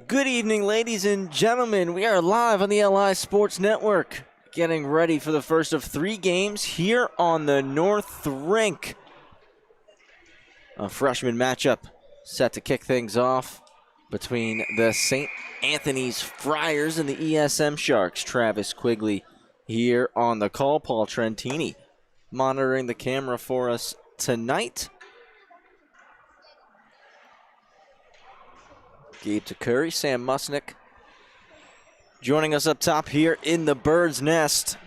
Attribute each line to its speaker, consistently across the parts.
Speaker 1: Good evening, ladies and gentlemen. We are live on the LI Sports Network, getting ready for the first of 3 games here on the North Rink. A freshman matchup set to kick things off between the St. Anthony's Friars and the ESM Sharks. Travis Quigley here on the call. Paul Trentini monitoring the camera for us tonight. Gabe Takuri, Sam Musnick joining us up top here in the Bird's Nest.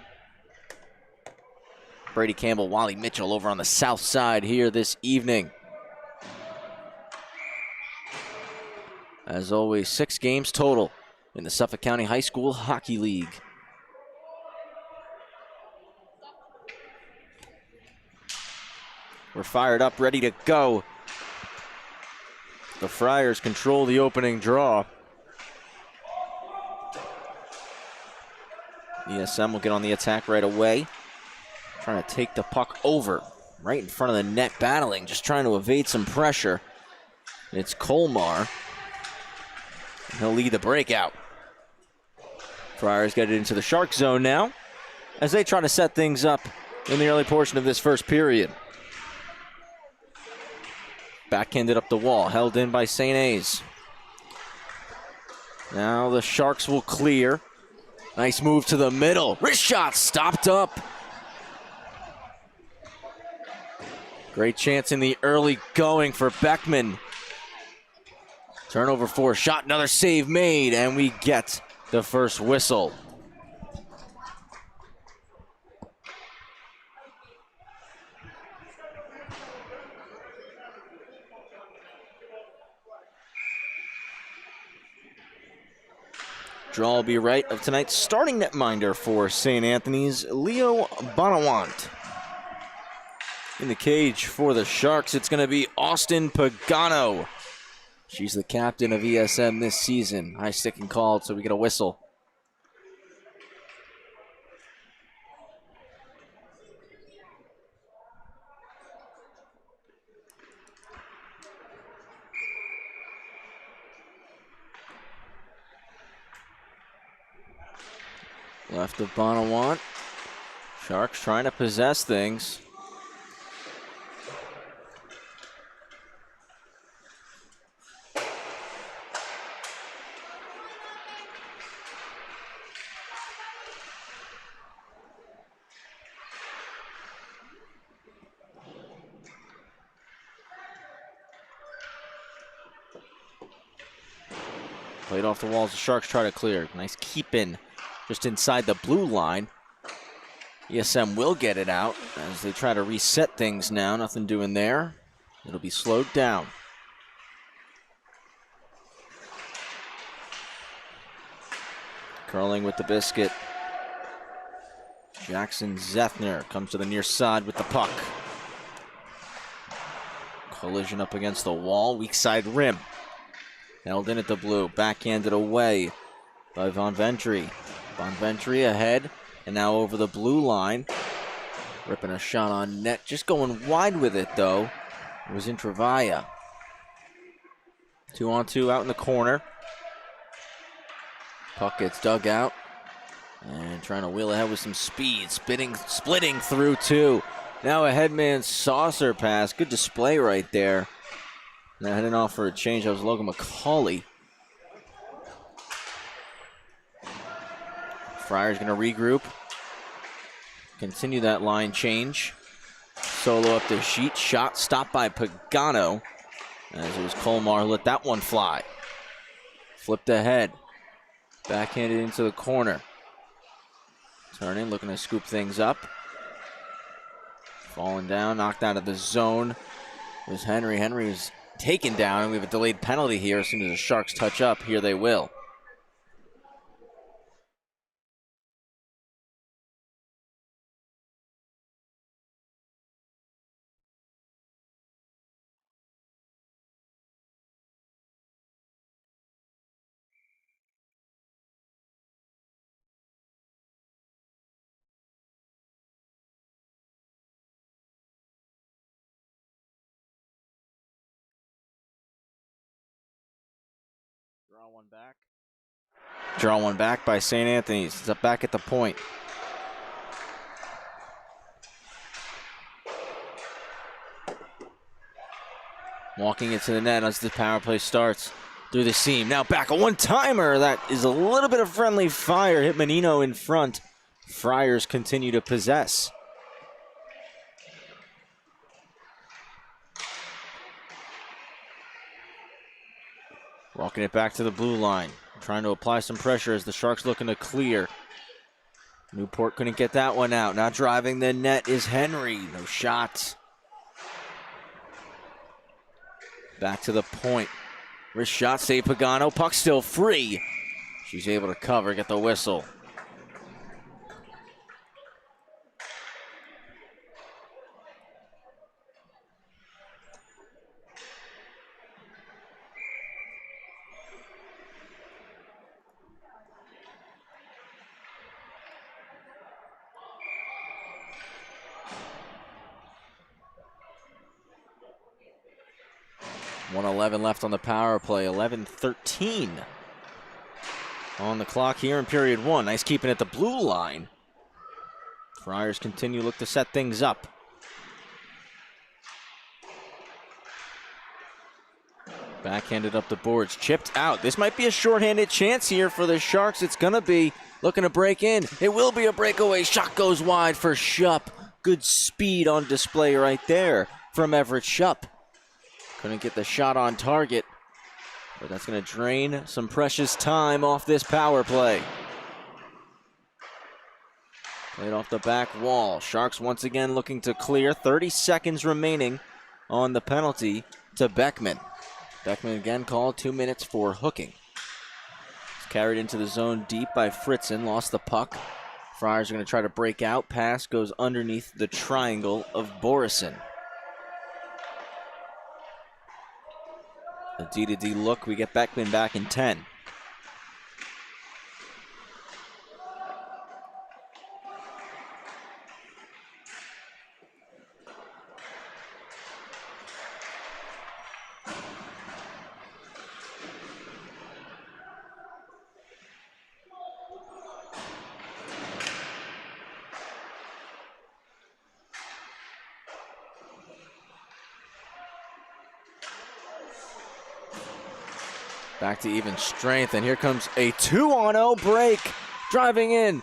Speaker 1: Brady Campbell, Wally Mitchell over on the south side here this evening. As always, 6 games total in the Suffolk County High School Hockey League. We're fired up, ready to go. The Friars control the opening draw. ESM will get on the attack right away. Trying to take the puck over. Right in front of the net, battling, just trying to evade some pressure. It's Colmar. He'll lead the breakout. Friars get it into the Shark zone now as they try to set things up in the early portion of this first period. Backhanded up the wall, held in by St. A's. Now the Sharks will clear. Nice move to the middle. Wrist shot stopped up. Great chance in the early going for Beckman. Turnover for a shot, another save made, and we get the first whistle. Draw will be right of tonight's starting netminder for St. Anthony's, Leo Bonawant. In the cage for the Sharks, it's going to be Austin Pagano. She's the captain of ESM this season. High stick and called, so we get a whistle. Left of Bonawant. Sharks trying to possess things. Played off the walls, the Sharks try to clear. Nice keep in just inside the blue line. ESM will get it out as they try to reset things now. Nothing doing there. It'll be slowed down. Curling with the biscuit. Jackson Zethner comes to the near side with the puck. Collision up against the wall, weak side rim. Held in at the blue, backhanded away by Von Ventry. Von Ventry ahead, and now over the blue line. Ripping a shot on net, just going wide with it though. It was in Travaia. 2-on-2 out in the corner. Puck gets dug out. And trying to wheel ahead with some speed, splitting through two. Now a headman saucer pass, good display right there. Now heading off for a change, that was Logan McCauley. Friars going to regroup. Continue that line change. Solo up the sheet, shot stopped by Pagano. As it was Colmar who let that one fly. Flipped ahead. Backhanded into the corner. Turning, looking to scoop things up. Falling down, knocked out of the zone. It was Henry. Henry was taken down, and we have a delayed penalty here. As soon as the Sharks touch up, here they will. Draw one back by St. Anthony's. It's up back at the point. Walking into the net as the power play starts. Through the seam. Now back, a one-timer. That is a little bit of friendly fire. Hit Menino in front. Friars continue to possess. Walking it back to the blue line. Trying to apply some pressure as the Sharks looking to clear. Newport couldn't get that one out. Now driving the net is Henry. No shot. Back to the point. Wrist shot, save Pagano. Puck still free. She's able to cover, get the whistle. 1:11 left on the power play. 11:13 on the clock here in period one. Nice keeping at the blue line. Friars continue to look to set things up. Backhanded up the boards, chipped out. This might be a shorthanded chance here for the Sharks. It's going to be looking to break in. It will be a breakaway. Shot goes wide for Shupp. Good speed on display right there from Everett Shupp. Couldn't get the shot on target, but that's going to drain some precious time off this power play. Played off the back wall. Sharks once again looking to clear. 30 seconds remaining on the penalty to Beckman. Beckman again called 2 minutes for hooking. It's carried into the zone deep by Fritzen. Lost the puck. Friars are going to try to break out. Pass goes underneath the triangle of Borison. A D-to-D look. We get Beckman back in 10. Back to even strength, and here comes a 2-on-0 break. Driving in,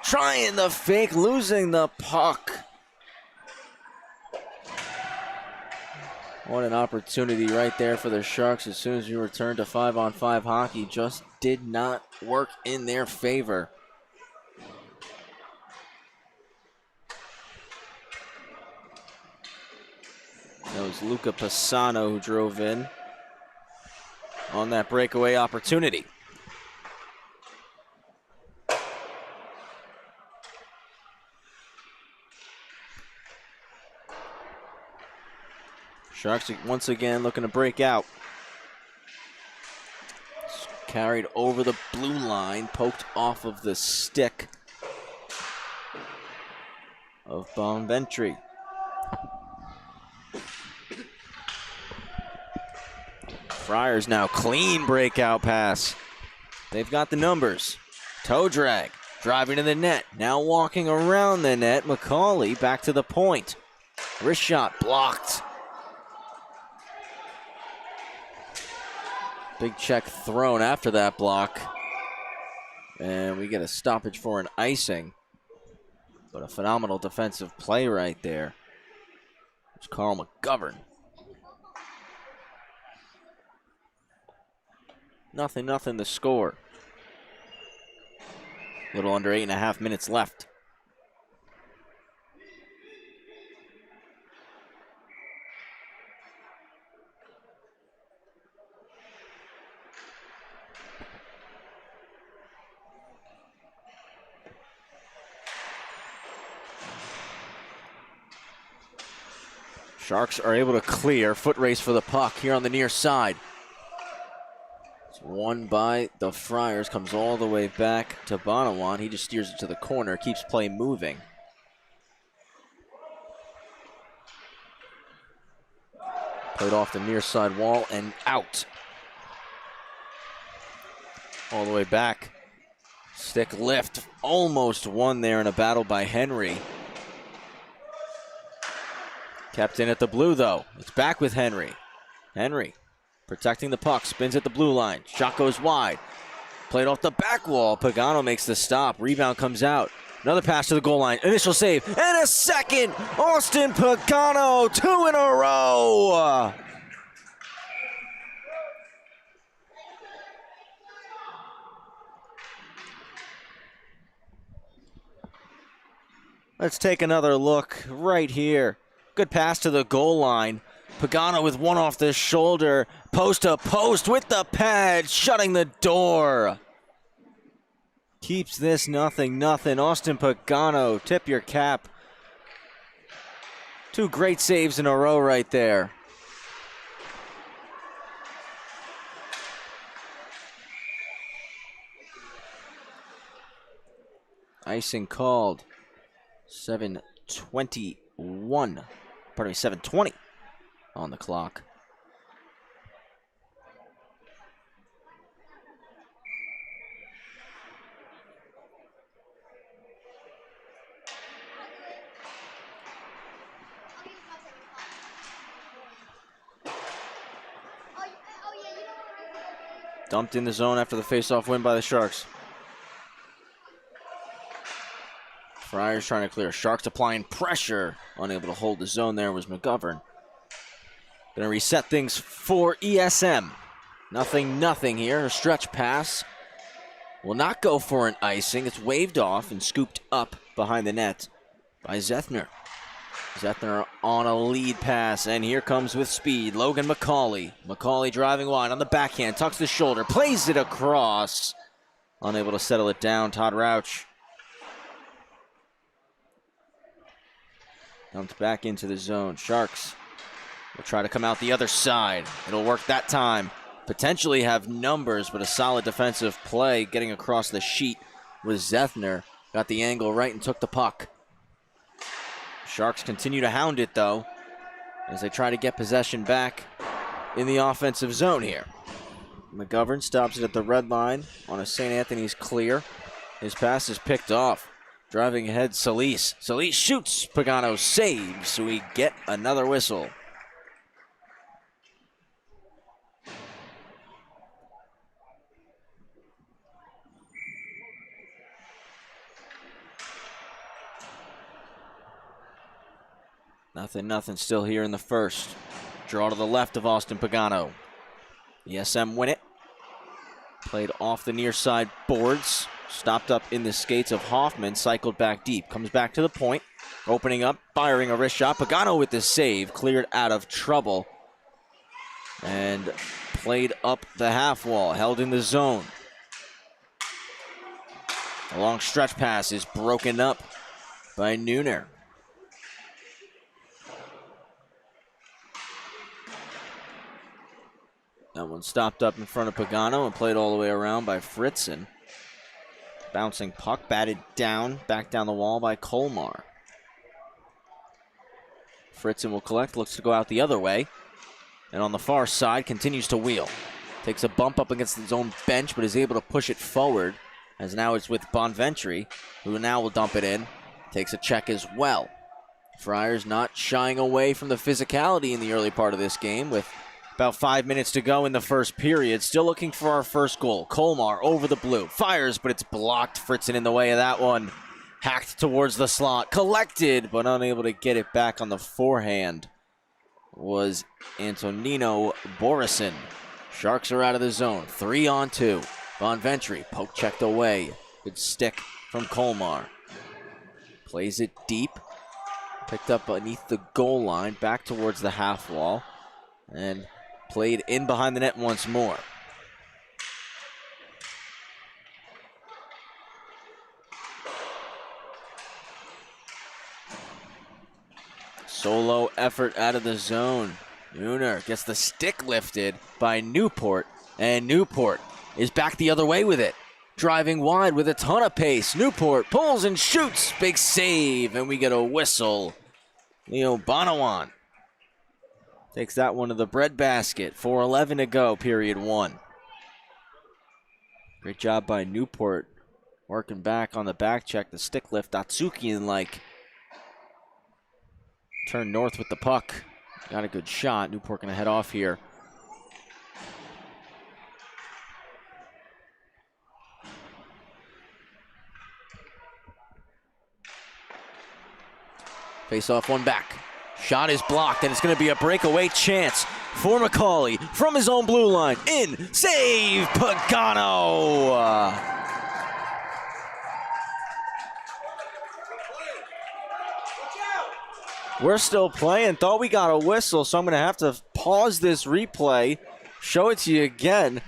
Speaker 1: trying the fake, losing the puck. What an opportunity right there for the Sharks as soon as you return to 5-on-5 hockey. Just did not work in their favor. That was Luca Pisano who drove in on that breakaway opportunity. Sharks once again looking to break out. Carried over the blue line, poked off of the stick of Bonventry. Friars now clean breakout pass. They've got the numbers. Toe drag, driving to the net. Now walking around the net. McCauley back to the point. Wrist shot blocked. Big check thrown after that block. And we get a stoppage for an icing. But a phenomenal defensive play right there. It's Carl McGovern. Nothing the score. A little under 8.5 minutes left. Sharks are able to clear. Foot race for the puck here on the near side. Won by the Friars, comes all the way back to Bonawant. He just steers it to the corner, keeps play moving. Played off the near side wall and out. All the way back. Stick lift, almost won there in a battle by Henry. Kept in at the blue though. It's back with Henry. Henry protecting the puck, spins at the blue line. Shot goes wide. Played off the back wall. Pagano makes the stop. Rebound comes out. Another pass to the goal line. Initial save. And a second. Austin Pagano. 2 in a row. Let's take another look right here. Good pass to the goal line. Pagano with one off the shoulder, post to post with the pad, shutting the door. Keeps this 0-0. Austin Pagano, tip your cap. 2 great saves in a row right there. Icing called. 7:20 on the clock. Dumped in the zone after the faceoff win by the Sharks. Friars trying to clear. Sharks applying pressure. Unable to hold the zone there was McGovern. Going to reset things for ESM. Nothing here. A stretch pass. Will not go for an icing. It's waved off and scooped up behind the net by Zethner. Zethner on a lead pass, and here comes with speed Logan McCauley. McCauley driving wide on the backhand, tucks the shoulder, plays it across. Unable to settle it down, Todd Rauch. Dumped back into the zone. Sharks will try to come out the other side. It'll work that time. Potentially have numbers, but a solid defensive play getting across the sheet with Zethner. Got the angle right and took the puck. Sharks continue to hound it, though, as they try to get possession back in the offensive zone here. McGovern stops it at the red line on a St. Anthony's clear. His pass is picked off. Driving ahead, Solis. Solis shoots. Pagano saves, so we get another whistle. Nothing still here in the first. Draw to the left of Austin Pagano. ESM win it. Played off the near side boards. Stopped up in the skates of Hoffman. Cycled back deep. Comes back to the point. Opening up. Firing a wrist shot. Pagano with the save. Cleared out of trouble. And played up the half wall. Held in the zone. A long stretch pass is broken up by Nooner. That one stopped up in front of Pagano and played all the way around by Fritzen. Bouncing puck, batted down, back down the wall by Colmar. Fritzen will collect, looks to go out the other way. And on the far side, continues to wheel. Takes a bump up against his own bench, but is able to push it forward. As now it's with Bonventry, who now will dump it in. Takes a check as well. Friars not shying away from the physicality in the early part of this game with about 5 minutes to go in the first period. Still looking for our first goal. Colmar over the blue. Fires, but it's blocked. Fritzen in the way of that one. Hacked towards the slot. Collected, but unable to get it back on the forehand was Antonino Borison. Sharks are out of the zone. 3-on-2. Bonventry, poke checked away. Good stick from Colmar. Plays it deep. Picked up beneath the goal line. Back towards the half wall. And played in behind the net once more. Solo effort out of the zone. Nooner gets the stick lifted by Newport, and Newport is back the other way with it. Driving wide with a ton of pace. Newport pulls and shoots. Big save, and we get a whistle. Leo Bonawan takes that one to the breadbasket. 4:11 to go, period one. Great job by Newport. Working back on the back check, the stick lift. Atsukian-like. Turn north with the puck. Got a good shot. Newport going to head off here. Face off, one back. Shot is blocked, and it's going to be a breakaway chance for McCauley from his own blue line. In, save, Pagano. We're still playing. Thought we got a whistle, so I'm going to have to pause this replay, show it to you again.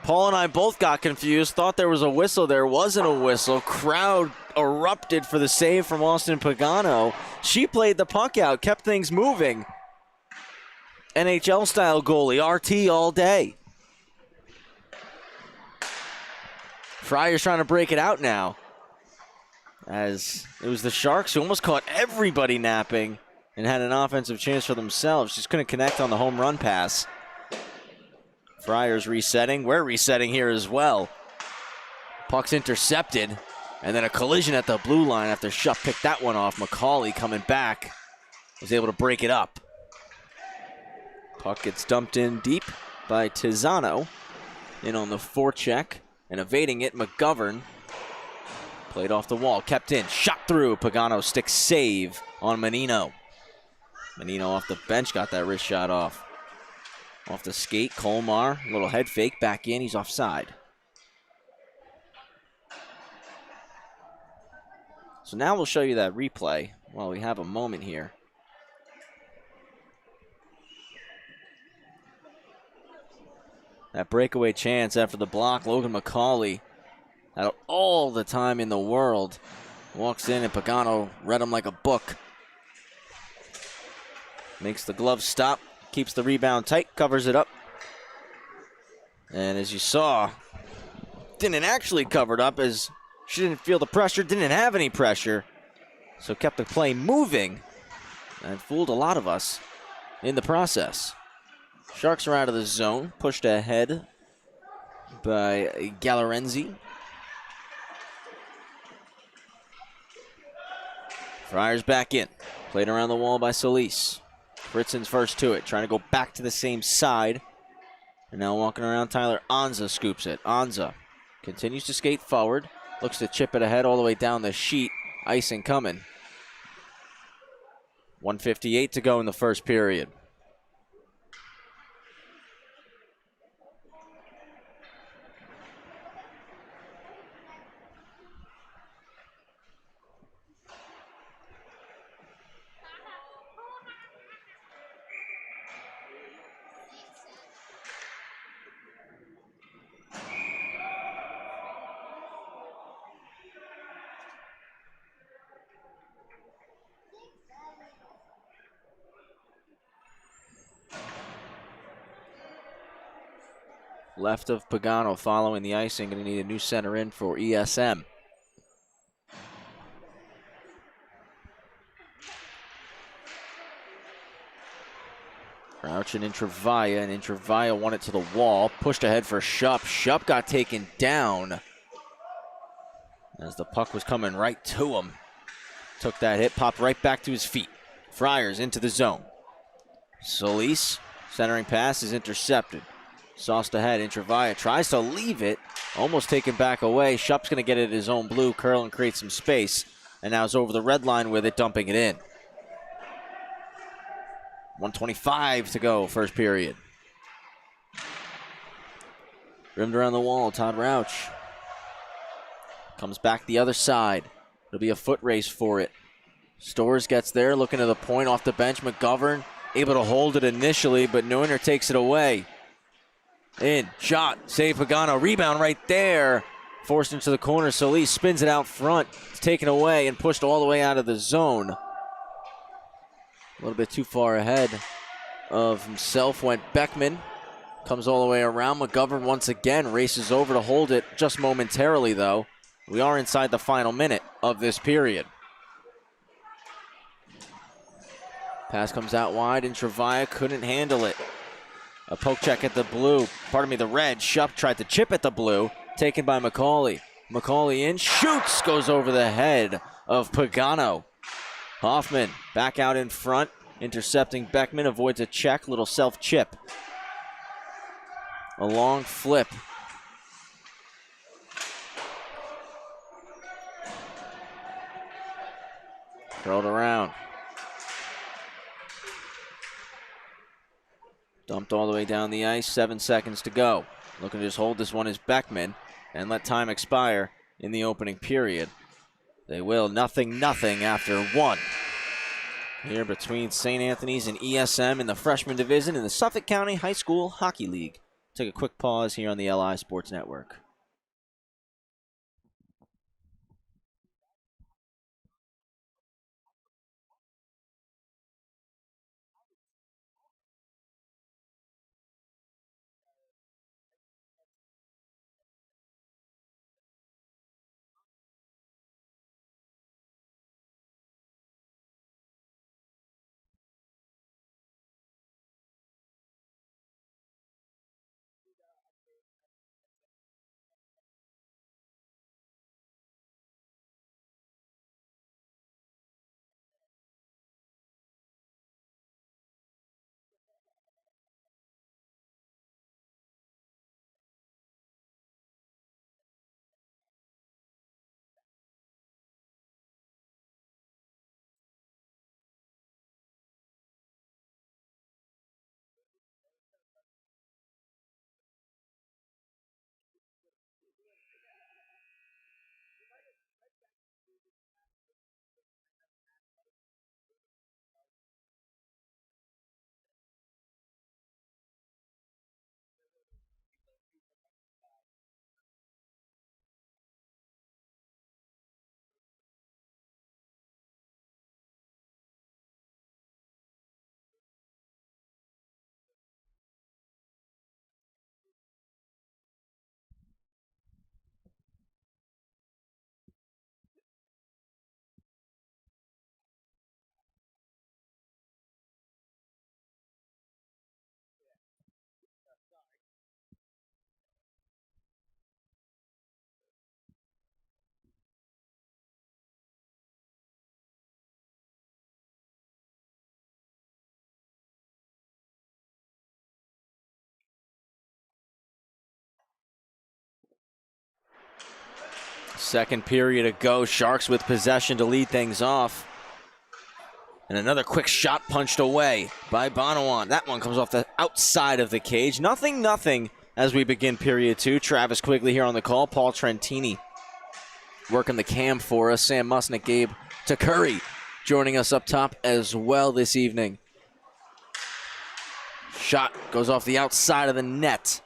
Speaker 1: Paul and I both got confused, thought there was a whistle. There wasn't a whistle. Crowd erupted for the save from Austin Pagano. She played the puck out, kept things moving. NHL-style goalie, RT all day. Friars trying to break it out now, as it was the Sharks who almost caught everybody napping and had an offensive chance for themselves. Just couldn't connect on the home run pass. Friars resetting. We're resetting here as well. Puck's intercepted, and then a collision at the blue line after Shupp picked that one off. McCauley coming back. was able to break it up. Puck gets dumped in deep by Tizzano. In on the forecheck and evading it, McGovern. Played off the wall, kept in, shot through. Pagano stick save on Menino. Menino off the bench, got that wrist shot off. Off the skate, Colmar, little head fake, back in, he's offside. So now we'll show you that replay while we have a moment here. That breakaway chance after the block, Logan McCauley had all the time in the world. Walks in and Pagano read him like a book. Makes the glove stop, keeps the rebound tight, covers it up. And as you saw, didn't actually cover it up as she didn't feel the pressure, didn't have any pressure. So kept the play moving and fooled a lot of us in the process. Sharks are out of the zone, pushed ahead by Galarenzi. Friars back in. Played around the wall by Solis. Fritzen's first to it, trying to go back to the same side. And now walking around, Tyler Anza scoops it. Anza continues to skate forward. Looks to chip it ahead all the way down the sheet. Icing coming. 1:58 to go in the first period. Left of Pagano following the icing. Going to need a new center in for ESM. Crouch and Intravaya won it to the wall. Pushed ahead for Shupp. Shupp got taken down as the puck was coming right to him. Took that hit, popped right back to his feet. Friars into the zone. Solis, centering pass is intercepted. Sauced ahead, Intravaya tries to leave it, almost taken back away. Shupp's going to get it at his own blue, curl and create some space, and now is over the red line with it, dumping it in. 1:25 to go, first period. Rimmed around the wall, Todd Rauch. Comes back the other side. It'll be a foot race for it. Stores gets there, looking to the point off the bench. McGovern able to hold it initially, but Neuner takes it away. In, shot, save Pagano, rebound right there. Forced into the corner, Solis spins it out front. It's taken away and pushed all the way out of the zone. A little bit too far ahead of himself went Beckman. Comes all the way around. McGovern once again races over to hold it just momentarily, though. We are inside the final minute of this period. Pass comes out wide, and Travaia couldn't handle it. A poke check at the blue, the red. Shupp tried to chip at the blue, taken by McCauley. McCauley in, shoots, goes over the head of Pagano. Hoffman back out in front, intercepting Beckman, avoids a check, little self-chip. A long flip. Curled around. Dumped all the way down the ice, 7 seconds to go. Looking to just hold this one is Beckman and let time expire in the opening period. They will, 0-0 after one. Here between St. Anthony's and ESM in the freshman division in the Suffolk County High School Hockey League. Take a quick pause here on the LI Sports Network. Second period to go. Sharks with possession to lead things off. And another quick shot punched away by Bonawant. That one comes off the outside of the cage. 0-0 as we begin period 2. Travis Quigley here on the call. Paul Trentini working the cam for us. Sam Musnick, Gabe Takuri joining us up top as well this evening. Shot goes off the outside of the net.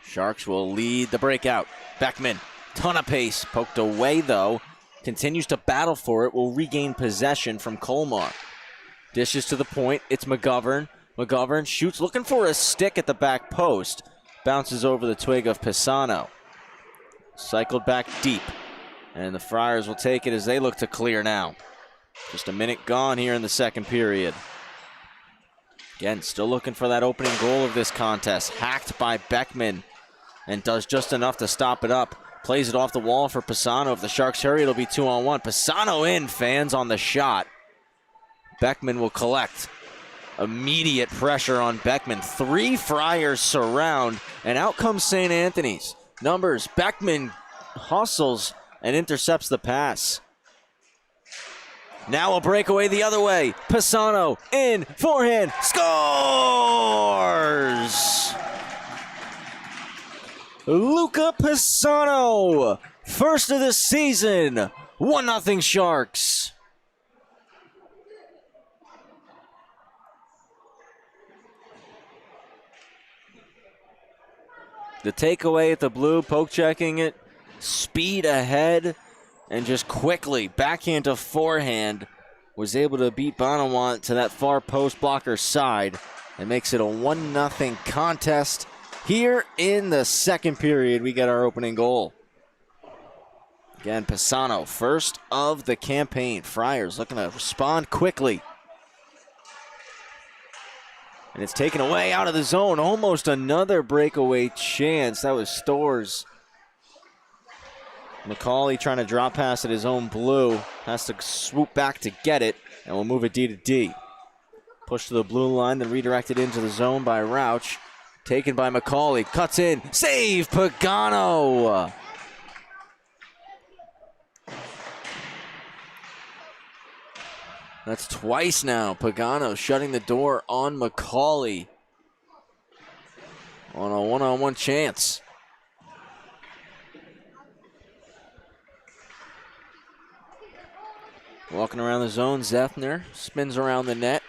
Speaker 1: Sharks will lead the breakout. Beckman, ton of pace. Poked away, though. Continues to battle for it. Will regain possession from Colmar. Dishes to the point. It's McGovern. McGovern shoots, looking for a stick at the back post. Bounces over the twig of Pisano. Cycled back deep. And the Friars will take it as they look to clear now. Just a minute gone here in the second period. Again, still looking for that opening goal of this contest. Hacked by Beckman. And does just enough to stop it up. Plays it off the wall for Pisano. If the Sharks hurry, it'll be 2-on-1. Pisano in, fans on the shot. Beckman will collect. Immediate pressure on Beckman. 3 Friars surround, and out comes St. Anthony's. Numbers, Beckman hustles and intercepts the pass. Now a breakaway the other way. Pisano in, forehand, scores! Luca Pisano, first of the season. 1-0 Sharks. The takeaway at the blue, poke checking it, speed ahead, and just quickly backhand to forehand was able to beat Bonawant to that far post blocker side and makes it a 1-0 contest. Here in the second period, we get our opening goal. Again, Pisano, first of the campaign. Friars looking to respond quickly. And it's taken away out of the zone. Almost another breakaway chance. That was Storrs. McCauley trying to drop pass at his own blue. Has to swoop back to get it. And we'll move it D to D. Push to the blue line, then redirected into the zone by Rauch. Taken by McCauley. Cuts in. Save Pagano. That's twice now. Pagano shutting the door on McCauley on a one-on-one chance. Walking around the zone, Zethner spins around the net.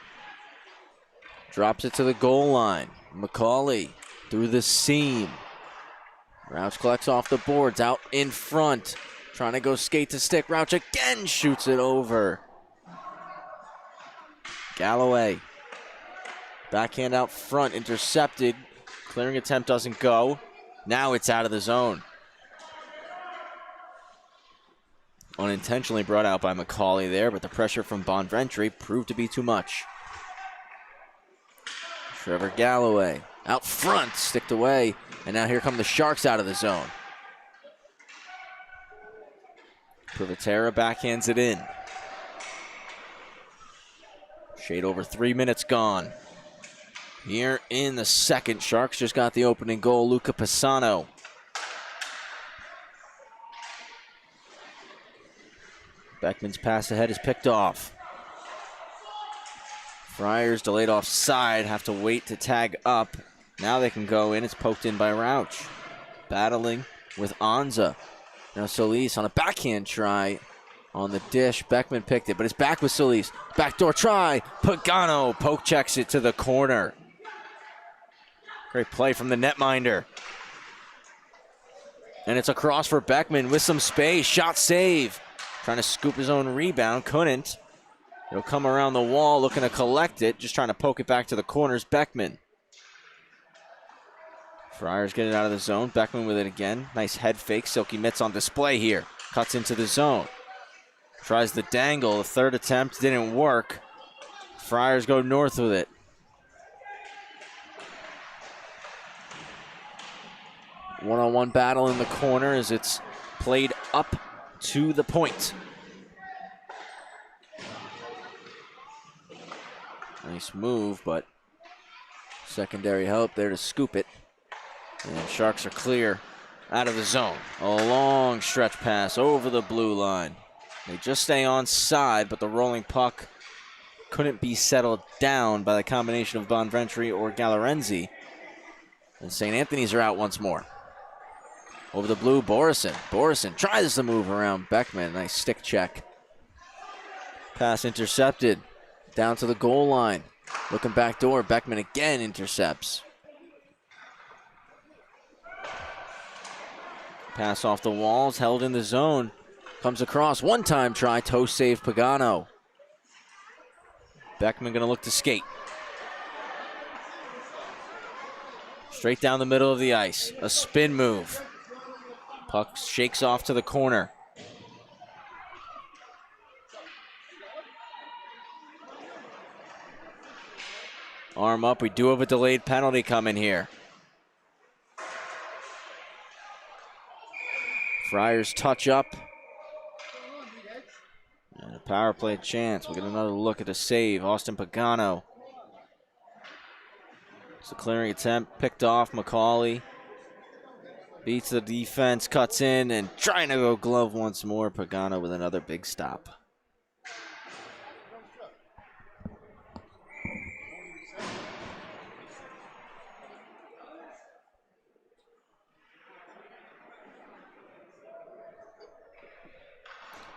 Speaker 1: Drops it to the goal line. McCauley through the seam. Rauch collects off the boards, out in front. Trying to go skate to stick. Rauch again shoots it over. Galloway. Backhand out front, intercepted. Clearing attempt doesn't go. Now it's out of the zone. Unintentionally brought out by McCauley there, but the pressure from Bonventry proved to be too much. Trevor Galloway out front, sticked away, and now here come the Sharks out of the zone. Privatera backhands it in. Shade over 3 minutes gone. Here in the second, Sharks just got the opening goal, Luca Pisano. Beckman's pass ahead is picked off. Friars delayed offside, have to wait to tag up. Now they can go in. It's poked in by Rauch. Battling with Anza. Now Solis on a backhand try on the dish. Beckman picked it, but it's back with Solis. Backdoor try. Pagano poke checks it to the corner. Great play from the netminder. And it's across for Beckman with some space. Shot save. Trying to scoop his own rebound. Couldn't. It'll come around the wall, looking to collect it. Just trying to poke it back to the corners. Beckman. Friars get it out of the zone. Beckman with it again. Nice head fake. Silky mitts on display here. Cuts into the zone. Tries the dangle. The third attempt didn't work. Friars go north with it. One-on-one battle in the corner as it's played up to the point. Nice move, but secondary help there to scoop it. And Sharks are clear out of the zone. A long stretch pass over the blue line. They just stay on side, but the rolling puck couldn't be settled down by the combination of Bonventry or Galarenzi. And St. Anthony's are out once more. Over the blue, Borison. Borison tries to move around Beckman. Nice stick check. Pass intercepted. Down to the goal line. Looking back door. Beckman again intercepts. Pass off the walls. Held in the zone. Comes across. One-time try. Toe save Pagano. Beckman going to look to skate. Straight down the middle of the ice. A spin move. Puck shakes off to the corner. Arm up. We do have a delayed penalty coming here. Friars touch up. And a power play chance. We'll get another look at a save. Austin Pagano. It's a clearing attempt. Picked off McCauley. Beats the defense, cuts in, and trying to go glove once more. Pagano with another big stop.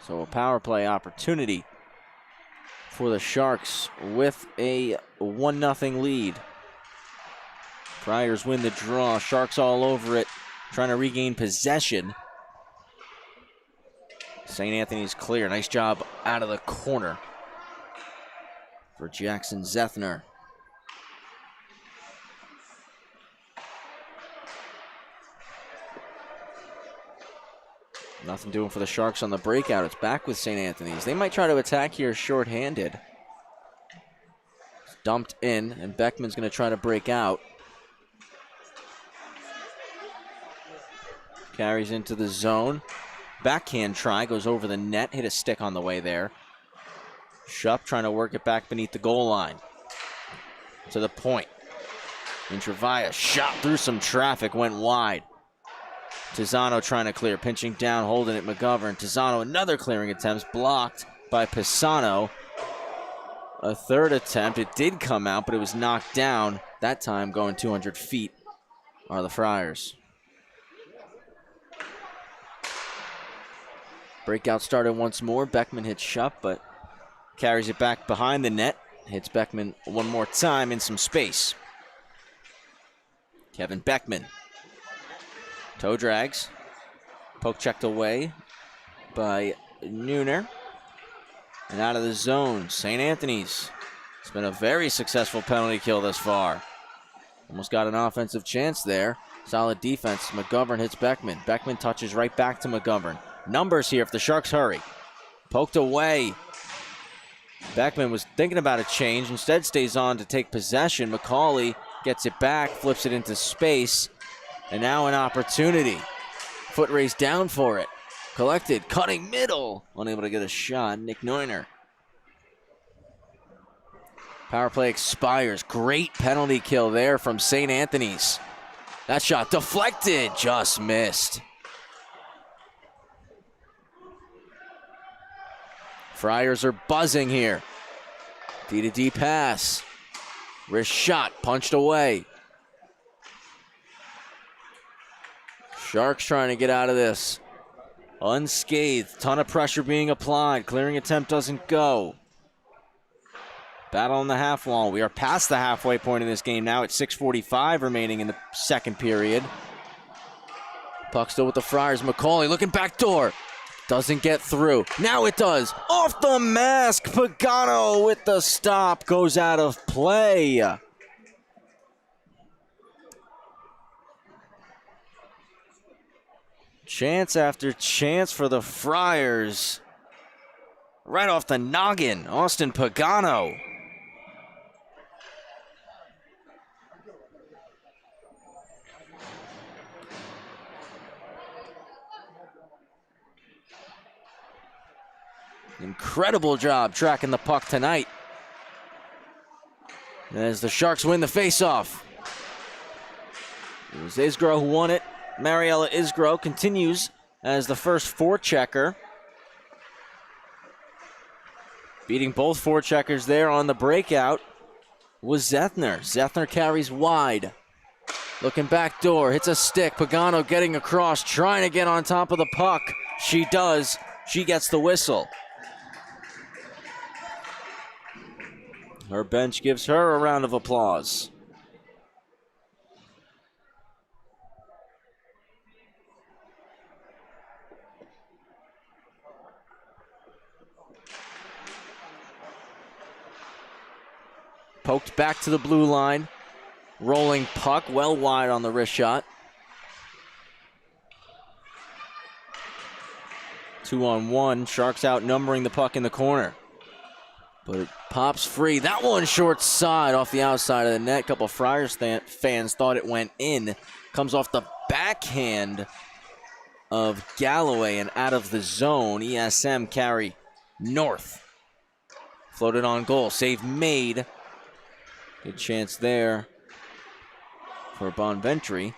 Speaker 1: So a power play opportunity for the Sharks with a 1-0 lead. Friars win the draw. Sharks all over it, trying to regain possession. St. Anthony's clear. Nice job out of the corner for Jackson Zethner. Nothing doing for the Sharks on the breakout. It's back with St. Anthony's. They might try to attack here shorthanded. It's dumped in, and Beckman's going to try to break out. Carries into the zone. Backhand try, goes over the net, hit a stick on the way there. Shupp trying to work it back beneath the goal line. To the point. Intravia shot through some traffic, went wide. Tizzano trying to clear, pinching down, holding it, McGovern. Tizzano, another clearing attempt, blocked by Pisano. A third attempt, it did come out, but it was knocked down. That time going 200 feet are the Friars. Breakout started once more. Beckman hits Shupp, but carries it back behind the net. Hits Beckman one more time in some space. Kevin Beckman. Toe drags. Poke checked away by Nooner. And out of the zone, St. Anthony's. It's been a very successful penalty kill thus far. Almost got an offensive chance there. Solid defense. McGovern hits Beckman. Beckman touches right back to McGovern. Numbers here if the Sharks hurry. Poked away. Beckman was thinking about a change. Instead stays on to take possession. McCauley gets it back, flips it into space. And now an opportunity. Foot race down for it. Collected, cutting middle. Unable to get a shot. Nick Neuner. Power play expires. Great penalty kill there from St. Anthony's. That shot deflected, just missed. Friars are buzzing here. D-to-D pass. Wrist shot, punched away. Sharks trying to get out of this. Unscathed, ton of pressure being applied. Clearing attempt doesn't go. Battle on the half wall. We are past the halfway point in this game now. It's 6:45 remaining in the second period. Puck still with the Friars. McCauley looking back door. Doesn't get through. Now it does. Off the mask. Pagano with the stop. Goes out of play. Chance after chance for the Friars. Right off the noggin. Austin Pagano. Incredible job tracking the puck tonight as the Sharks win the faceoff. It was Isgro who won it. Mariella Isgro continues as the first forechecker. Beating both forecheckers there on the breakout was Zethner. Zethner carries wide. Looking back door, hits a stick. Pagano getting across, trying to get on top of the puck. She does. She gets the whistle. Her bench gives her a round of applause. Poked back to the blue line. Rolling puck, well wide on the wrist shot. 2-on-1, Sharks outnumbering the puck in the corner. But it pops free. That one short side off the outside of the net. A couple of Friars fans thought it went in. Comes off the backhand of Galloway and out of the zone. ESM carry north. Floated on goal. Save made. Good chance there for Bonventry.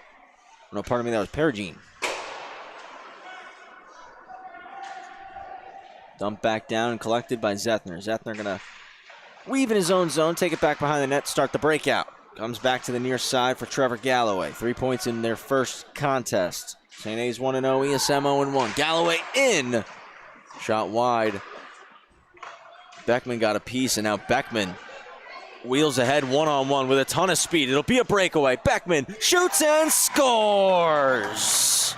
Speaker 1: No, pardon me, that was Perugine. Dumped back down and collected by Zethner. Zethner gonna weave in his own zone, take it back behind the net, start the breakout. Comes back to the near side for Trevor Galloway. 3 points in their first contest. St. A's 1-0, ESM 0-1. Galloway in. Shot wide. Beckman got a piece, and now Beckman wheels ahead one-on-one with a ton of speed. It'll be a breakaway. Beckman shoots and scores.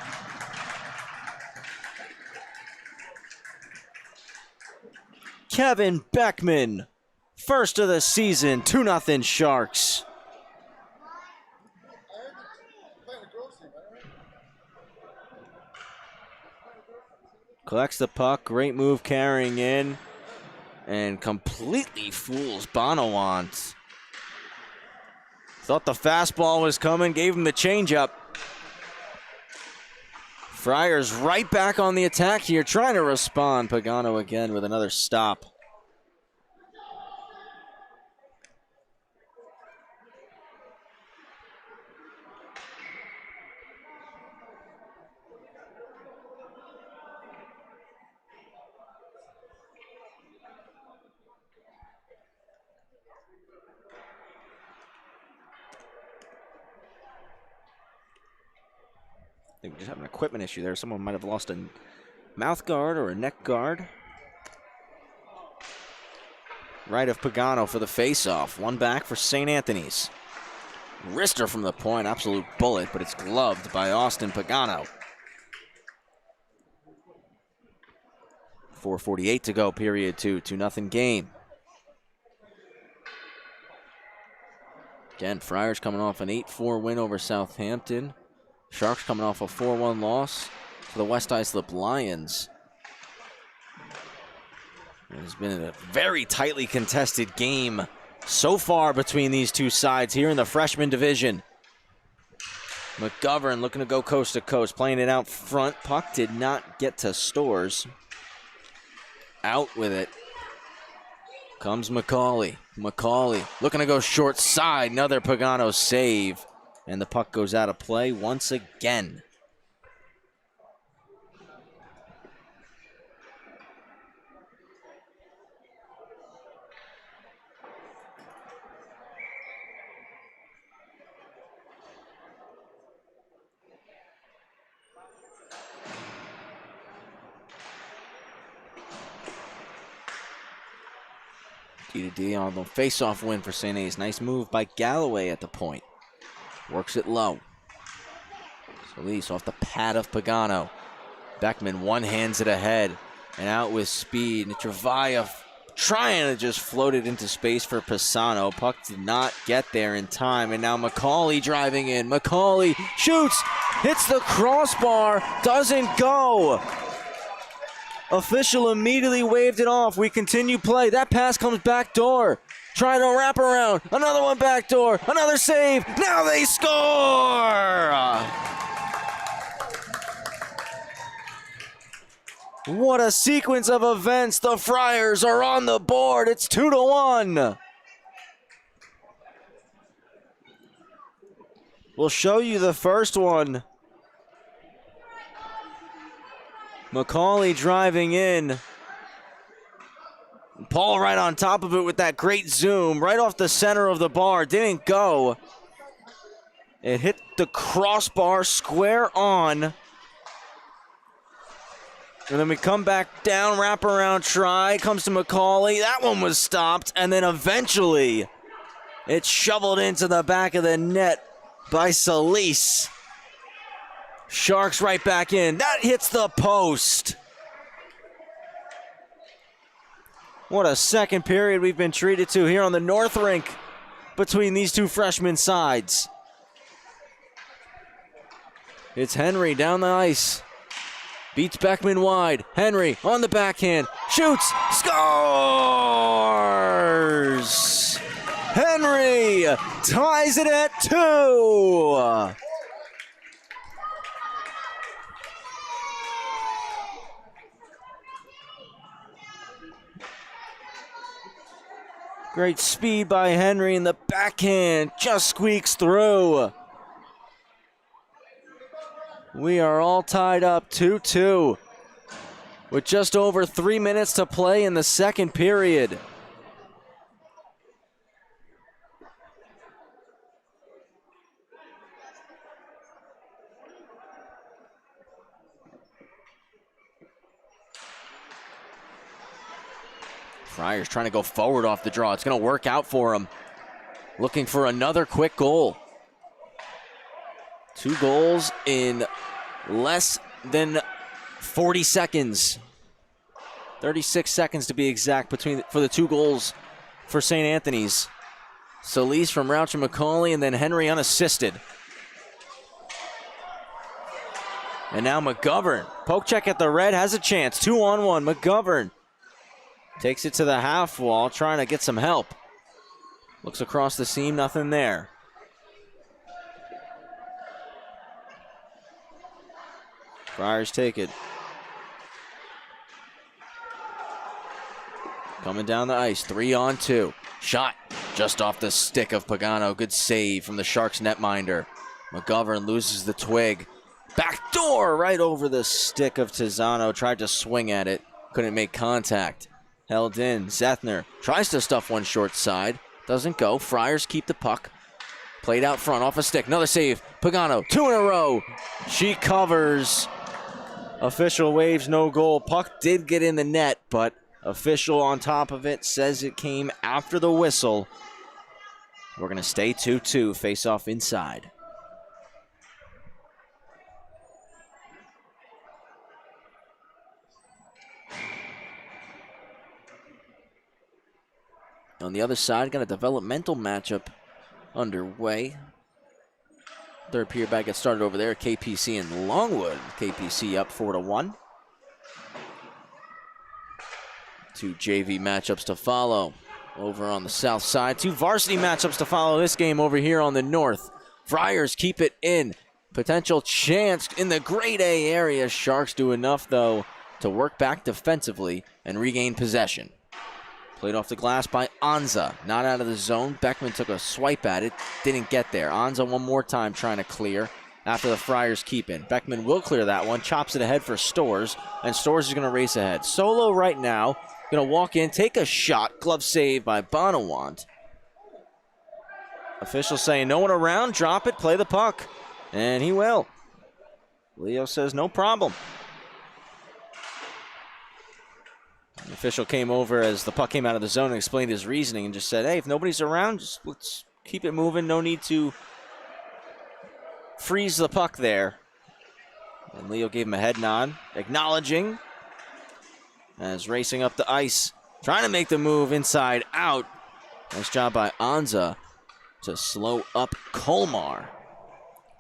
Speaker 1: Kevin Beckman, first of the season, 2-0 Sharks. Collects the puck, great move carrying in, and completely fools Bonawant. Thought the fastball was coming, gave him the changeup. Friars right back on the attack here, trying to respond. Pagano again with another stop. I think we just have an equipment issue there. Someone might have lost a mouth guard or a neck guard. Right of Pagano for the face-off. One back for St. Anthony's. Wrister from the point, absolute bullet, but it's gloved by Austin Pagano. 4:48 to go, period two. 2-0 game. Again, Friars coming off an 8-4 win over Southampton. Sharks coming off a 4-1 loss to the West Islip Lions. It's been a very tightly contested game so far between these two sides here in the freshman division. McGovern looking to go coast to coast, playing it out front. Puck did not get to Stores. Out with it comes McCauley. McCauley looking to go short side. Another Pagano save. And the puck goes out of play once again. D-to-D on the face-off win for St. A's. Nice move by Galloway at the point. Works it low. Solis off the pad of Pagano. Beckman one-hands it ahead and out with speed. Travaya trying to just float it into space for Pisano. Puck did not get there in time, and now McCauley driving in. McCauley shoots, hits the crossbar, doesn't go. Official immediately waved it off. We continue play. That pass comes back door. Trying to wrap around. Another one back door. Another save. Now they score! What a sequence of events. The Friars are on the board. It's 2-1. We'll show you the first one. McCauley driving in. Paul right on top of it with that great zoom. Right off the center of the bar. Didn't go. It hit the crossbar square on. And then we come back down, wraparound try. Comes to McCauley. That one was stopped. And then eventually it's shoveled into the back of the net by Solis. Sharks right back in. That hits the post. What a second period we've been treated to here on the North Rink between these two freshman sides. It's Henry down the ice. Beats Beckman wide. Henry on the backhand. Shoots. Scores! Henry ties it at 2. Great speed by Henry in the backhand. Just squeaks through. We are all tied up 2-2 with just over 3 minutes to play in the second period. Friars trying to go forward off the draw. It's going to work out for him. Looking for another quick goal. 2 goals in less than 40 seconds. 36 seconds to be exact for the 2 goals for St. Anthony's. Solis from Rauch and McCauley, and then Henry unassisted. And now McGovern. Poke check at the red, has a chance. 2-on-1. McGovern takes it to the half wall, trying to get some help. Looks across the seam, nothing there. Friars take it. Coming down the ice, 3-on-2. Shot just off the stick of Pagano. Good save from the Sharks netminder. McGovern loses the twig. Backdoor right over the stick of Tizzano. Tried to swing at it. Couldn't make contact. Held in. Zethner tries to stuff one short side. Doesn't go. Friars keep the puck. Played out front off a stick. Another save. Pagano, 2 in a row. She covers. Official waves no goal. Puck did get in the net, but official on top of it says it came after the whistle. We're going to stay 2-2. Face off inside. On the other side, got a developmental matchup underway. Third period back gets started over there. KPC and Longwood. KPC up 4-1. 2 JV matchups to follow over on the south side. 2 varsity matchups to follow this game over here on the north. Friars keep it in. Potential chance in the grade A area. Sharks do enough, though, to work back defensively and regain possession. Played off the glass by Anza. Not out of the zone. Beckman took a swipe at it. Didn't get there. Anza one more time trying to clear after the Friars keep in. Beckman will clear that one. Chops it ahead for Storrs. And Storrs is going to race ahead. Solo right now. Going to walk in. Take a shot. Glove save by Bonawant. Official saying no one around. Drop it. Play the puck. And he will. Leo says no problem. The official came over as the puck came out of the zone and explained his reasoning and just said, hey, if nobody's around, just let's keep it moving. No need to freeze the puck there. And Leo gave him a head nod, acknowledging as racing up the ice, trying to make the move inside out. Nice job by Anza to slow up Colmar.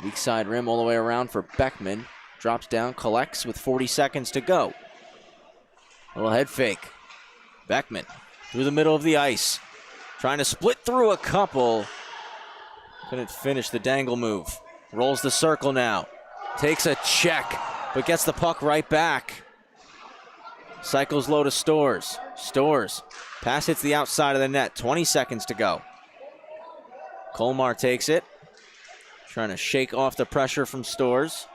Speaker 1: Weak side rim all the way around for Beckman. Drops down, collects with 40 seconds to go. Little head fake. Beckman through the middle of the ice. Trying to split through a couple. Couldn't finish the dangle move. Rolls the circle now. Takes a check, but gets the puck right back. Cycles low to Storrs. Storrs. Pass hits the outside of the net. 20 seconds to go. Colmar takes it. Trying to shake off the pressure from Stores.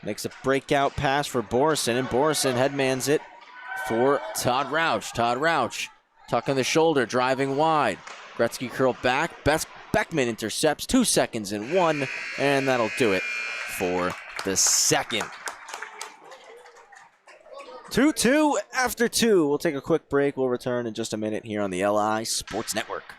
Speaker 1: Makes a breakout pass for Borison, and Borison headmans it for Todd Rauch. Todd Rauch tucking the shoulder, driving wide. Gretzky curl back. Beckman intercepts. 2 seconds and 1, and that'll do it for the second. 2-2 after 2. We'll take a quick break. We'll return in just a minute here on the LI Sports Network.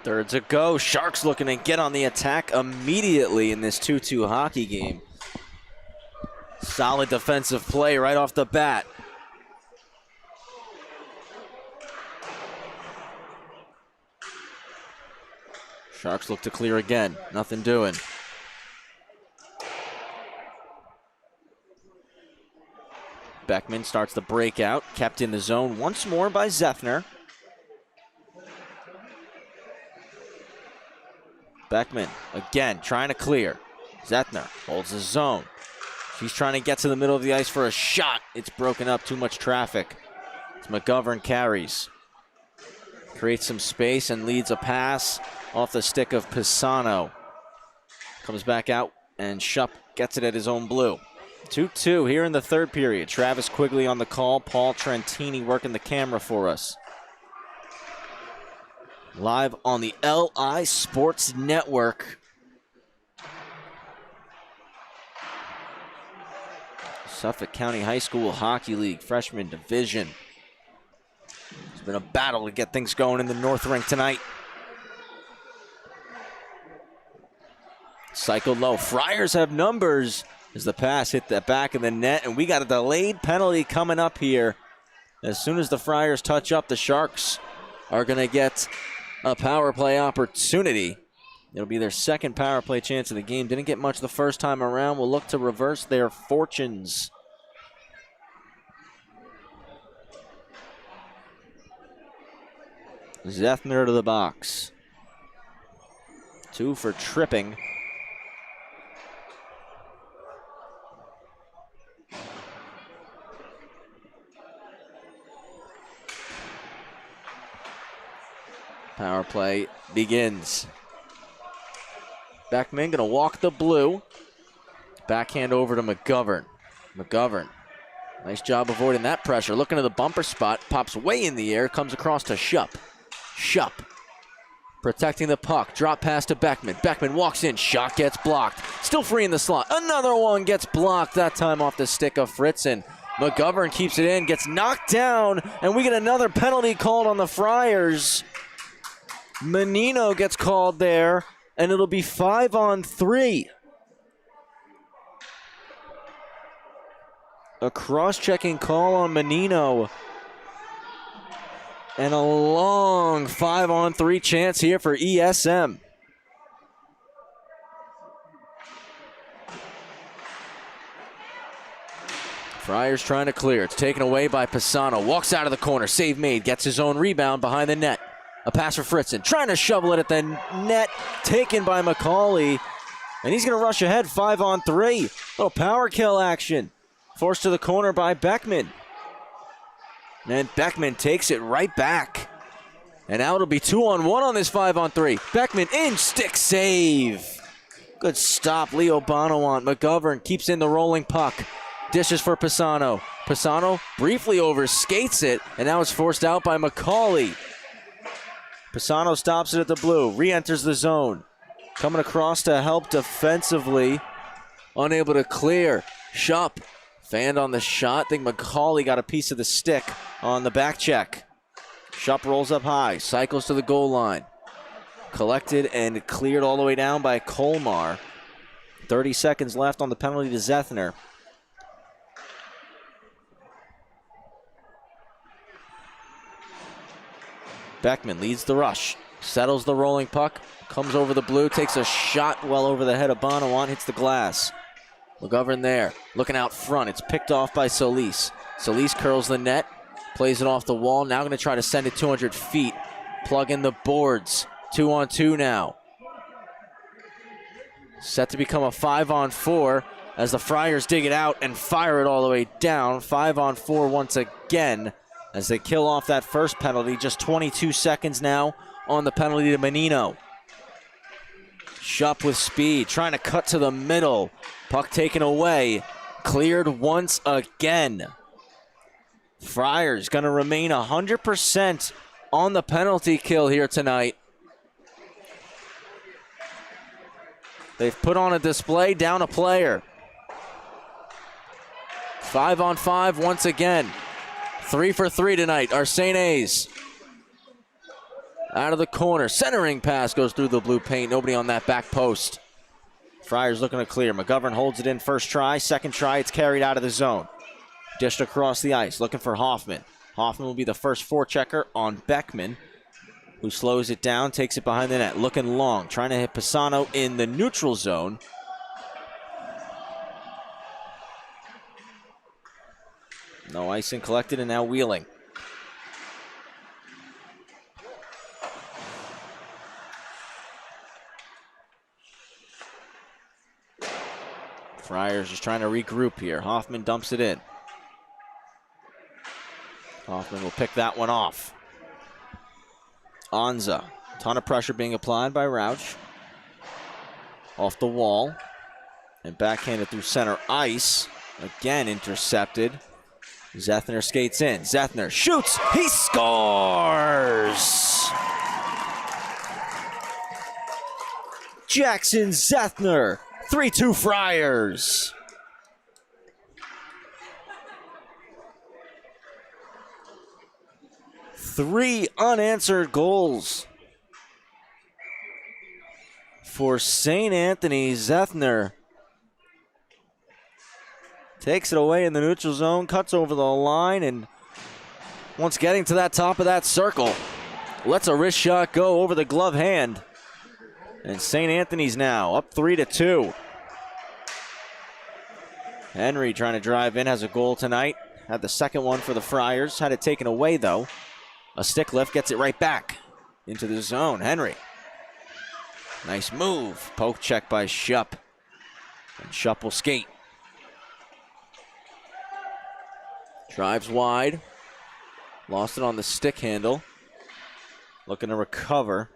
Speaker 1: Third to go. Sharks looking to get on the attack immediately in this 2-2 hockey game. Solid defensive play right off the bat. Sharks look to clear again. Nothing doing. Beckman starts the breakout. Kept in the zone once more by Zethner. Beckman again trying to clear. Zethner holds his zone. She's trying to get to the middle of the ice for a shot. It's broken up, too much traffic. It's McGovern carries. Creates some space and leads a pass off the stick of Pisano. Comes back out and Shupp gets it at his own blue. 2-2 here in the third period. Travis Quigley on the call. Paul Trentini working the camera for us. Live on the LI Sports Network. Suffolk County High School Hockey League Freshman Division. It's been a battle to get things going in the North Rink tonight. Cycled low. Friars have numbers as the pass hit the back of the net, and we got a delayed penalty coming up here. As soon as the Friars touch up, the Sharks are going to get a power play opportunity. It'll be their second power play chance of the game. Didn't get much the first time around. Will look to reverse their fortunes. Zethner to the box. 2 for tripping. Power play begins. Beckman gonna walk the blue. Backhand over to McGovern. McGovern, nice job avoiding that pressure. Looking to the bumper spot, pops way in the air, comes across to Shupp. Shupp protecting the puck, drop pass to Beckman. Beckman walks in, shot gets blocked. Still free in the slot. Another one gets blocked, that time off the stick of Fritzen. McGovern keeps it in, gets knocked down, and we get another penalty called on the Friars. Menino gets called there, and it'll be 5-on-3. A cross-checking call on Menino. And a long 5-on-3 chance here for ESM. Friars trying to clear. It's taken away by Pisano. Walks out of the corner. Save made. Gets his own rebound behind the net. A pass for Fritzen. Trying to shovel it at the net. Taken by McCauley. And he's going to rush ahead 5-on-3. Little power kill action. Forced to the corner by Beckman. And Beckman takes it right back. And now it'll be 2-on-1 on this 5-on-3. Beckman in. Stick save. Good stop. Leo Bonawant. McGovern keeps in the rolling puck. Dishes for Pisano. Pisano briefly overskates it, and now it's forced out by McCauley. Pisano stops it at the blue, re-enters the zone. Coming across to help defensively. Unable to clear. Shupp fanned on the shot. I think McCauley got a piece of the stick on the back check. Shupp rolls up high, cycles to the goal line. Collected and cleared all the way down by Colmar. 30 seconds left on the penalty to Zethner. Beckman leads the rush, settles the rolling puck, comes over the blue, takes a shot well over the head of Bonawant, hits the glass. McGovern there, looking out front. It's picked off by Solis. Solis curls the net, plays it off the wall. Now going to try to send it 200 feet. Plug in the boards. 2-on-2 now. Set to become a 5-on-4 as the Friars dig it out and fire it all the way down. 5-on-4 once again as they kill off that first penalty. Just 22 seconds now on the penalty to Menino. Shupp with speed, trying to cut to the middle. Puck taken away. Cleared once again. Friars going to remain 100% on the penalty kill here tonight. They've put on a display, down a player. 5-on-5 once again. 3 for 3 tonight are St. A's. Out of the corner. Centering pass goes through the blue paint. Nobody on that back post. Friars looking to clear. McGovern holds it in first try. Second try, it's carried out of the zone. Dished across the ice. Looking for Hoffman. Hoffman will be the first forechecker on Beckman, who slows it down, takes it behind the net. Looking long. Trying to hit Pisano in the neutral zone. No icing collected, and now Wheeling. Friars just trying to regroup here. Hoffman dumps it in. Hoffman will pick that one off. Anza. Ton of pressure being applied by Rauch. Off the wall. And backhanded through center ice. Again intercepted. Zethner skates in. Zethner shoots. He scores! Jackson Zethner. 3-2 Friars. Three unanswered goals for St. Anthony. Zethner takes it away in the neutral zone, cuts over the line, and once getting to that top of that circle, lets a wrist shot go over the glove hand. And St. Anthony's now up 3-2. Henry trying to drive in, has a goal tonight. Had the second one for the Friars. Had it taken away, though. A stick lift gets it right back into the zone. Henry. Nice move. Poke check by Shupp. And Shupp will skate. Drives wide. Lost it on the stick handle. Looking to recover.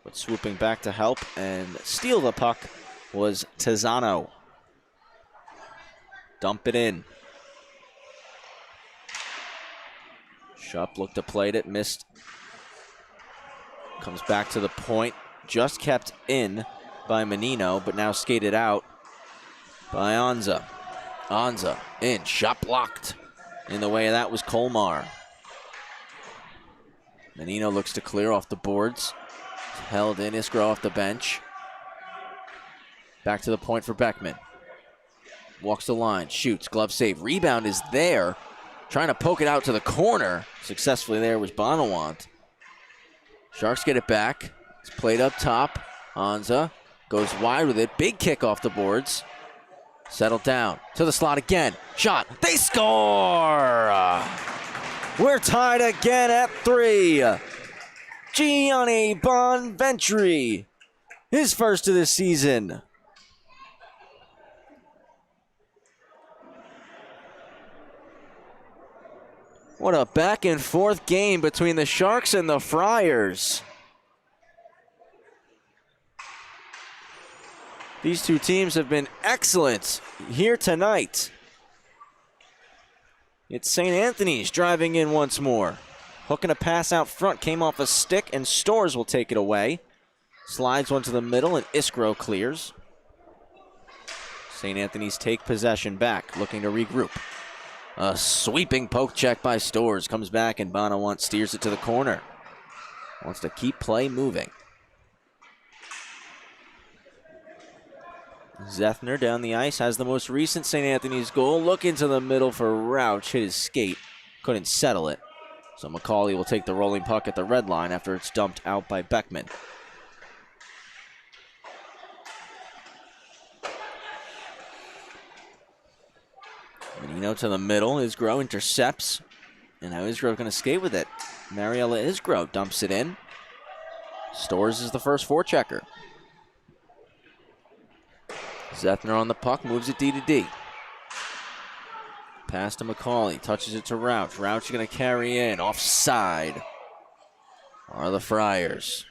Speaker 1: But swooping back to help and steal the puck was Tizano. Dump it in. Shupp looked to plate it, missed. Comes back to the point. Just kept in by Menino, but now skated out by Anza. Anza in, shot blocked. In the way of that was Colmar. Menino looks to clear off the boards. Held in, Iskra off the bench. Back to the point for Beckman. Walks the line, shoots, glove save. Rebound is there. Trying to poke it out to the corner. Successfully there was Bonawant. Sharks get it back. It's played up top. Anza goes wide with it. Big kick off the boards. Settled down to the slot again. Shot. They score! We're tied again at 3. Gianni Bonventuri, his first of the season. What a back and forth game between the Sharks and the Friars. These two teams have been excellent here tonight. It's St. Anthony's driving in once more. Hooking a pass out front, came off a stick, and Storrs will take it away. Slides one to the middle, and Iskro clears. St. Anthony's take possession back, looking to regroup. A sweeping poke check by Storrs. Comes back, and Bonawant steers it to the corner. Wants to keep play moving. Zethner down the ice, has the most recent St. Anthony's goal. Look into the middle for Rauch. Hit his skate. Couldn't settle it. So McCauley will take the rolling puck at the red line after it's dumped out by Beckman. Menino to the middle. Isgro intercepts. And now Isgro going to skate with it. Mariella Isgro dumps it in. Storrs is the first forechecker. Zethner on the puck, moves it D to D. Pass to McCauley, touches it to Rauch. Rauch going to carry in, offside. Are the Friars.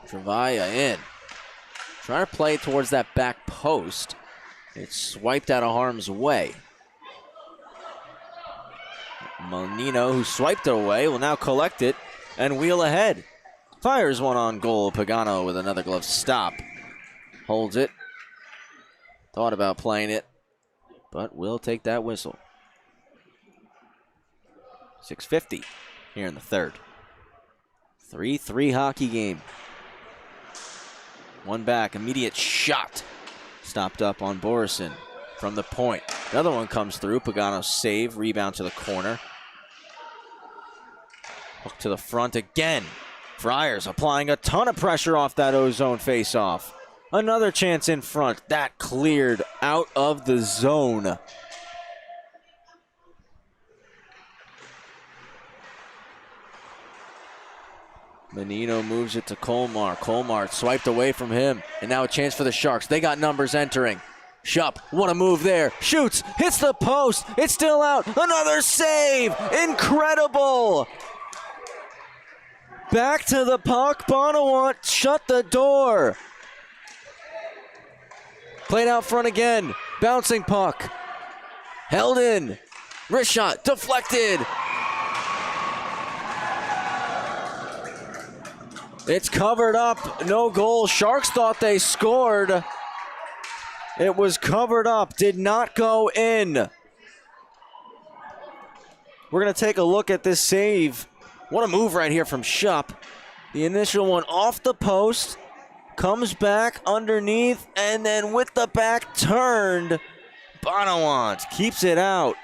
Speaker 1: Travaya in. Trying to play towards that back post. It's swiped out of harm's way. Menino, who swiped it away, will now collect it and wheel ahead. Fires one on goal. Pagano with another glove stop. Holds it. Thought about playing it, but will take that whistle. 6:50 here in the third. 3-3 hockey game. One back, immediate shot. Stopped up on Borison from the point. Another one comes through. Pagano save, rebound to the corner. Hook to the front again. Friars applying a ton of pressure off that ozone faceoff. Another chance in front. That cleared out of the zone. Menino moves it to Colmar. Colmar swiped away from him. And now a chance for the Sharks. They got numbers entering. Shupp, what a move there. Shoots, hits the post. It's still out. Another save. Incredible. Back to the puck. Bonawant shut the door. Played out front again. Bouncing puck. Held in. Wrist shot. Deflected. It's covered up. No goal. Sharks thought they scored. It was covered up. Did not go in. We're going to take a look at this save. What a move right here from Shupp. The initial one off the post. Comes back underneath. And then with the back turned. Bonawant keeps it out.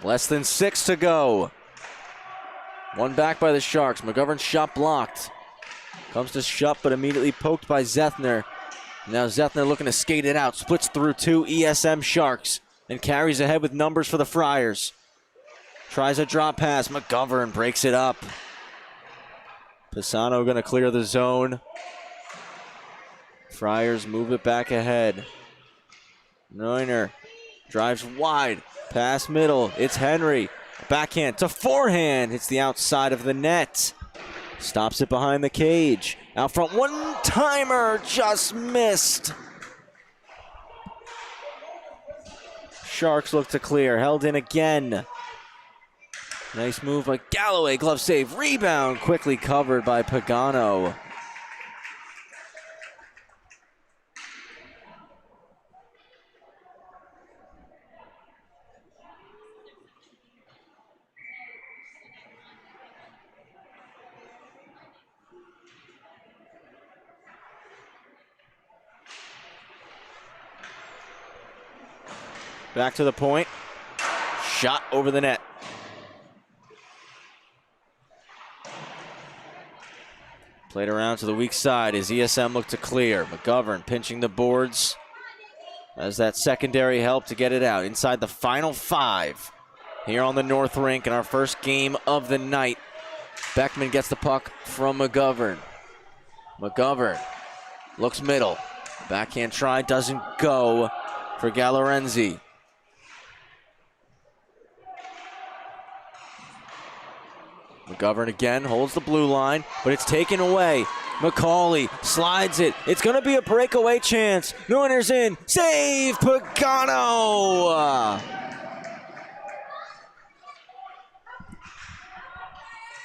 Speaker 1: Less than 6 to go. One back by the Sharks. McGovern's shot blocked. Comes to Shupp, but immediately poked by Zethner. Now Zethner looking to skate it out. Splits through 2 ESM Sharks and carries ahead with numbers for the Friars. Tries a drop pass. McGovern breaks it up. Pisano going to clear the zone. Friars move it back ahead. Neuner drives wide. Pass middle. It's Henry. Backhand to forehand. Hits the outside of the net. Stops it behind the cage. Out front. One-timer. Just missed. Sharks look to clear. Held in again. Nice move by Galloway. Glove save. Rebound. Quickly covered by Pagano. Back to the point. Shot over the net. Played around to the weak side as ESM looked to clear. McGovern pinching the boards as that secondary help to get it out. Inside the final 5 here on the North Rink in our first game of the night. Beckman gets the puck from McGovern. McGovern looks middle. Backhand try doesn't go for Gallorenzi. McGovern again holds the blue line, but it's taken away. McCauley slides it. It's going to be a breakaway chance. Neuner's in. Save Pagano.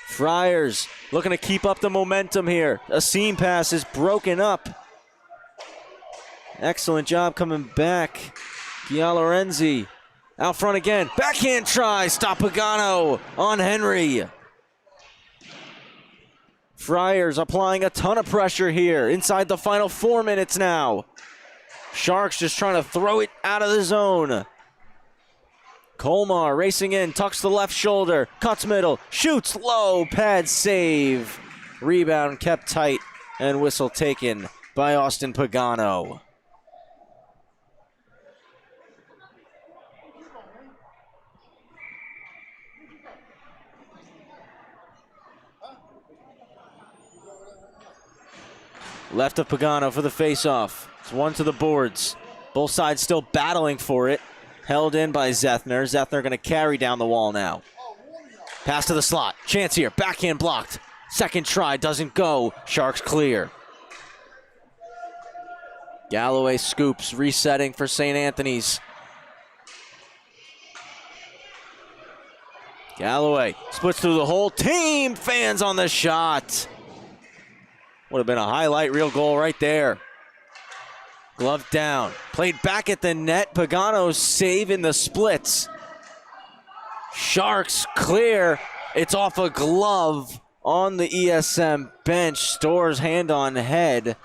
Speaker 1: Friars looking to keep up the momentum here. A seam pass is broken up. Excellent job coming back. Gallorenzi out front again. Backhand try. Stop Pagano on Henry. Friars applying a ton of pressure here inside the final 4 minutes now. Sharks just trying to throw it out of the zone. Colmar racing in, tucks the left shoulder, cuts middle, shoots low, pad save. Rebound kept tight and whistle taken by Austin Pagano. Left of Pagano for the faceoff. It's one to the boards. Both sides still battling for it. Held in by Zethner. Zethner going to carry down the wall now. Pass to the slot. Chance here. Backhand blocked. Second try doesn't go. Sharks clear. Galloway scoops. Resetting for St. Anthony's. Galloway splits through the whole team. Fans on the shot. Would have been a highlight reel goal right there. Glove down. Played back at the net. Pagano's saving the splits. Sharks clear. It's off a glove on the ESM bench. Storrs hand on head.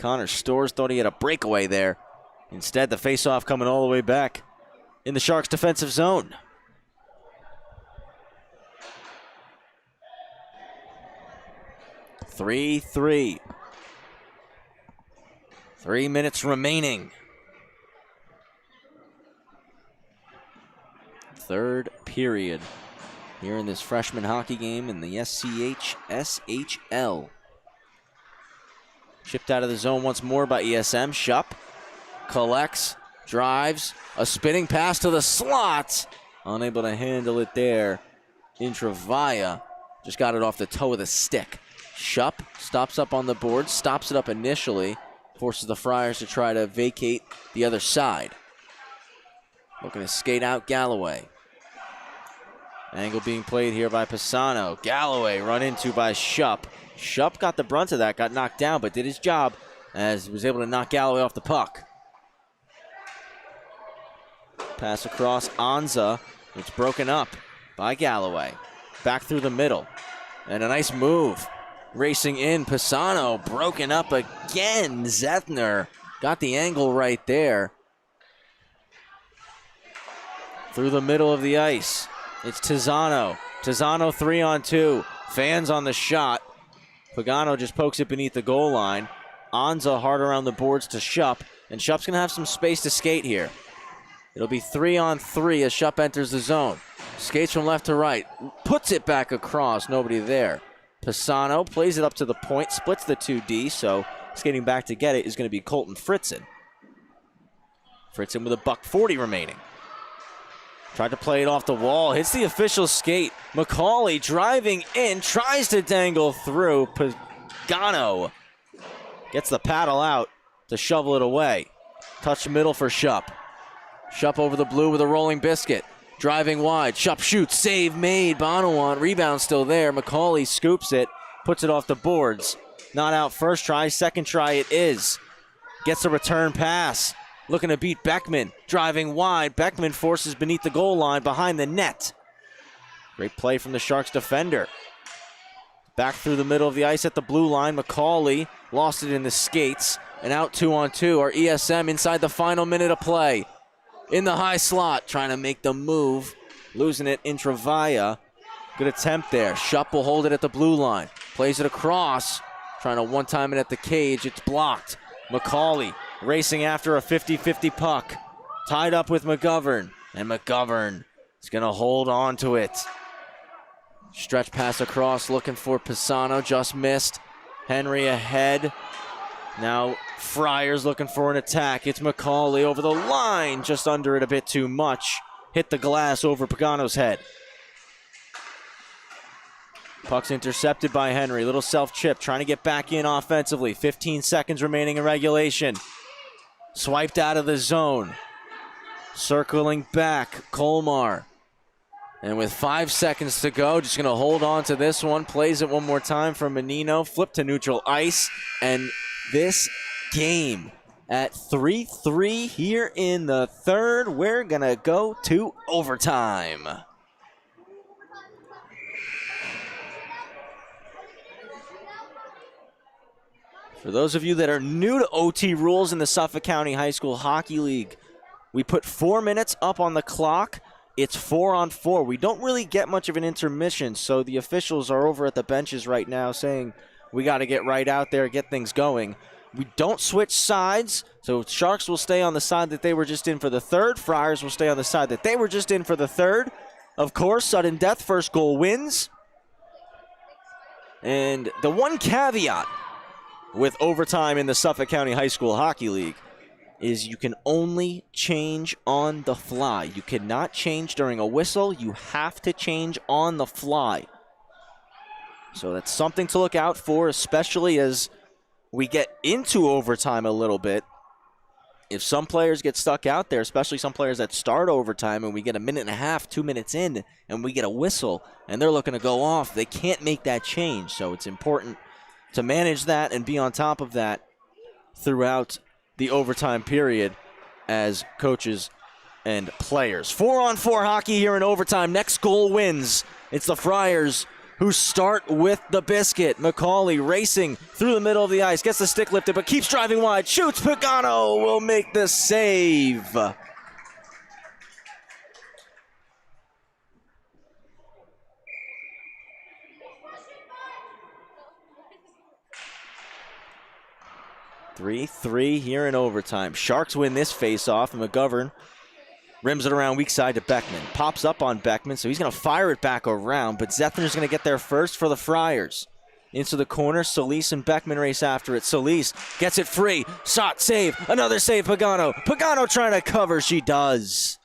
Speaker 1: Connor Storrs thought he had a breakaway there. Instead, the faceoff coming all the way back in the Sharks' defensive zone. Three. 3 minutes remaining. Third period here in this freshman hockey game in the SCHSHL. Shipped out of the zone once more by ESM. Shupp collects, drives, a spinning pass to the slot. Unable to handle it there. Intravia just got it off the toe of the stick. Shupp stops up on the board, stops it up initially, forces the Friars to try to vacate the other side. Looking to skate out Galloway. Angle being played here by Pisano. Galloway run into by Shupp. Shupp got the brunt of that, got knocked down, but did his job as he was able to knock Galloway off the puck. Pass across Anza. It's broken up by Galloway. Back through the middle. And a nice move. Racing in, Pisano broken up again. Zethner got the angle right there. Through the middle of the ice. It's Tizzano. Tizzano 3-on-2. Fans on the shot. Pagano just pokes it beneath the goal line. Anza hard around the boards to Shupp. And Shupp's going to have some space to skate here. It'll be 3-on-3 as Shupp enters the zone. Skates from left to right. Puts it back across. Nobody there. Pisano plays it up to the point, splits the 2D, so skating back to get it is going to be Colton Fritzen. Fritzen with $1.40 remaining. Tried to play it off the wall, hits the official skate. McCauley driving in, tries to dangle through. Pagano gets the paddle out to shovel it away. Touch middle for Shupp. Shupp over the blue with a rolling biscuit. Driving wide, Shupp shoots, save made. Bonawant, rebound still there. McCauley scoops it, puts it off the boards. Not out first try, second try it is. Gets a return pass, looking to beat Beckman. Driving wide, Beckman forces beneath the goal line behind the net. Great play from the Sharks defender. Back through the middle of the ice at the blue line, McCauley lost it in the skates. And out 2-on-2 are ESM inside the final minute of play. In the high slot, trying to make the move. Losing it, Intravia. Good attempt there. Shupp will hold it at the blue line. Plays it across. Trying to one-time it at the cage. It's blocked. McCauley racing after a 50-50 puck. Tied up with McGovern. And McGovern is going to hold on to it. Stretch pass across, looking for Pisano. Just missed. Henry ahead. Now Friars looking for an attack. It's McCauley over the line. Just under it a bit too much. Hit the glass over Pagano's head. Puck's intercepted by Henry. Little self-chip, trying to get back in offensively. 15 seconds remaining in regulation. Swiped out of the zone. Circling back, Colmar. And with 5 seconds to go, just going to hold on to this one. Plays it one more time for Menino. Flip to neutral ice. And this game at 3-3 here in the third. We're going to go to overtime. For those of you that are new to OT rules in the Suffolk County High School Hockey League, we put 4 minutes up on the clock. It's 4-on-4. We don't really get much of an intermission, so the officials are over at the benches right now saying we got to get right out there, get things going. We don't switch sides, so Sharks will stay on the side that they were just in for the third. Friars will stay on the side that they were just in for the third. Of course, sudden death, first goal wins. And the one caveat with overtime in the Suffolk County High School Hockey League is you can only change on the fly. You cannot change during a whistle. You have to change on the fly. So that's something to look out for, especially as we get into overtime a little bit. If some players get stuck out there, especially some players that start overtime, and we get a minute and a half, 2 minutes in, and we get a whistle, and they're looking to go off, they can't make that change. So it's important to manage that and be on top of that throughout the overtime period as coaches and players. 4-on-4 hockey here in overtime. Next goal wins. It's the Friars who start with the biscuit. McCauley racing through the middle of the ice. Gets the stick lifted, but keeps driving wide. Shoots. Pagano will make the save. Three here in overtime. Sharks win this face-off, and McGovern rims it around weak side to Beckman. Pops up on Beckman, so he's going to fire it back around, but Zethner's going to get there first for the Friars. Into the corner, Solis and Beckman race after it. Solis gets it free. Shot, save. Another save, Pagano. Pagano trying to cover. She does.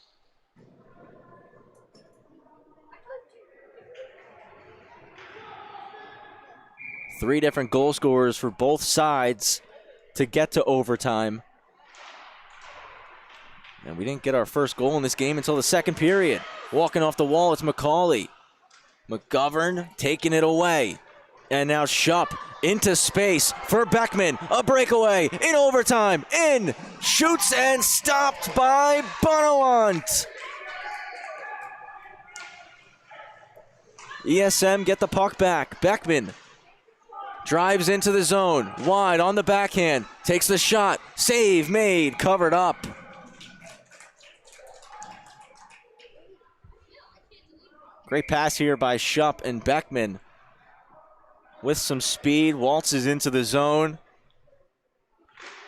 Speaker 1: Three different goal scorers for both sides to get to overtime. And we didn't get our first goal in this game until the second period. Walking off the wall, it's McCauley. McGovern taking it away. And now Shupp into space for Beckman. A breakaway in overtime. In. Shoots and stopped by Bonawant. ESM get the puck back. Beckman drives into the zone. Wide on the backhand. Takes the shot. Save made. Covered up. Great pass here by Shupp, and Beckman with some speed waltzes into the zone.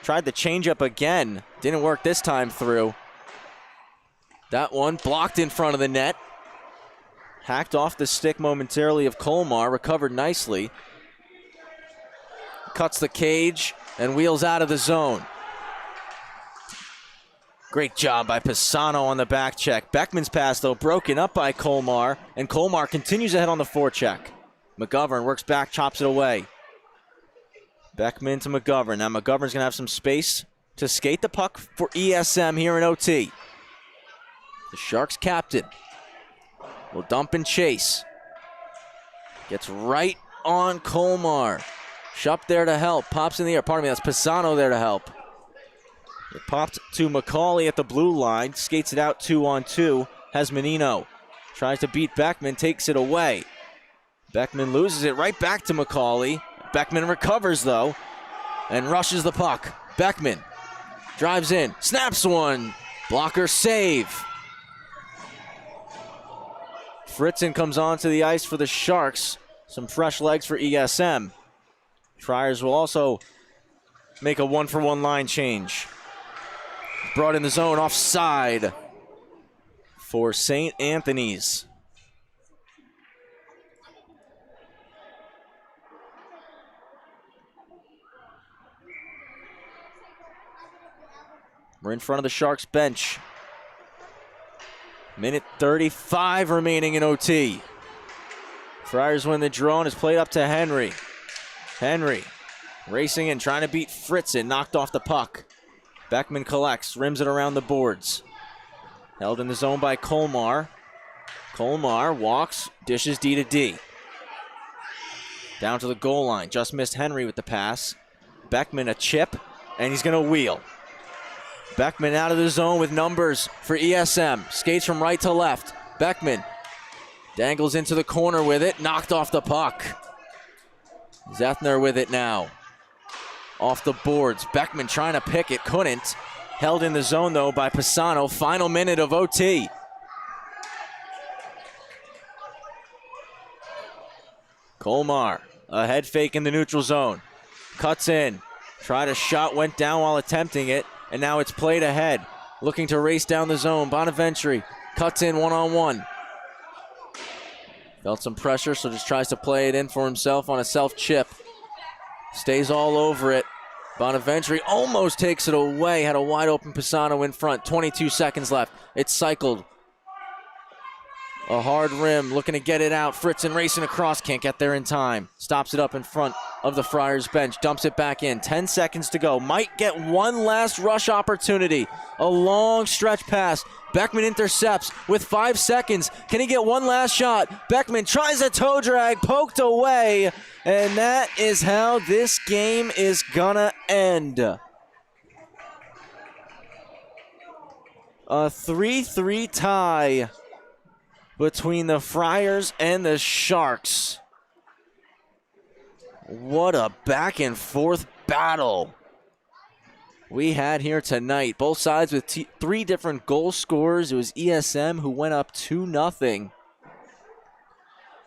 Speaker 1: Tried the changeup again. Didn't work this time through. That one blocked in front of the net. Hacked off the stick momentarily of Colmar. Recovered nicely. Cuts the cage and wheels out of the zone. Great job by Pisano on the back check. Beckman's pass, though, broken up by Colmar, and Colmar continues ahead on the forecheck. McGovern works back, chops it away. Beckman to McGovern. Now McGovern's going to have some space to skate the puck for ESM here in OT. The Sharks captain will dump and chase. Gets right on Colmar. Shupp there to help. Pops in the air. Pardon me, that's Pisano there to help. It popped to McCauley at the blue line. Skates it out 2-on-2. Has Menino. Tries to beat Beckman. Takes it away. Beckman loses it right back to McCauley. Beckman recovers, though, and rushes the puck. Beckman drives in, snaps one, blocker save. Fritzen comes onto the ice for the Sharks. Some fresh legs for ESM. Friars will also make a 1-for-1 line change. Brought in the zone, offside for St. Anthony's. We're in front of the Sharks bench. Minute 35 remaining in OT. Friars win the draw and is played up to Henry. Henry racing and trying to beat Fritzen, knocked off the puck. Beckman collects, rims it around the boards. Held in the zone by Colmar. Colmar walks, dishes D to D. Down to the goal line, just missed Henry with the pass. Beckman a chip, and he's gonna wheel. Beckman out of the zone with numbers for ESM. Skates from right to left. Beckman dangles into the corner with it, knocked off the puck. Zethner with it now. Off the boards. Beckman trying to pick it, couldn't. Held in the zone though by Pisano. Final minute of OT. Colmar, a head fake in the neutral zone. Cuts in. Tried a shot, went down while attempting it. And now it's played ahead. Looking to race down the zone. Bonaventure cuts in one-on-one. Felt some pressure, so just tries to play it in for himself on a self-chip. Stays all over it. Bonaventure almost takes it away. Had a wide-open Pisano in front. 22 seconds left. It's cycled. A hard rim, looking to get it out. Fritzen racing across, can't get there in time. Stops it up in front of the Friars bench, dumps it back in. 10 seconds to go. Might get one last rush opportunity. A long stretch pass. Beckman intercepts with 5 seconds. Can he get one last shot? Beckman tries a toe drag, poked away, and that is how this game is gonna end. A 3-3 tie between the Friars and the Sharks. What a back and forth battle we had here tonight. Both sides with three different goal scorers. It was ESM who went up 2-0.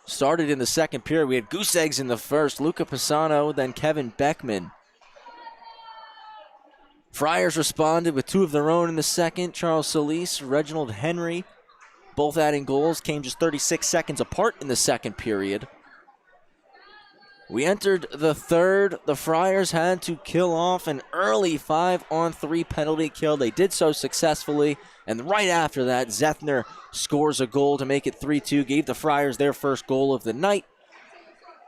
Speaker 1: Started in the second period. We had goose eggs in the first. Luca Pisano, then Kevin Beckman. Friars responded with two of their own in the second. Charles Solis, Reginald Henry, both adding goals, came just 36 seconds apart in the second period. We entered the third. The Friars had to kill off an early 5-on-3 penalty kill. They did so successfully, and right after that, Zethner scores a goal to make it 3-2, gave the Friars their first goal of the night.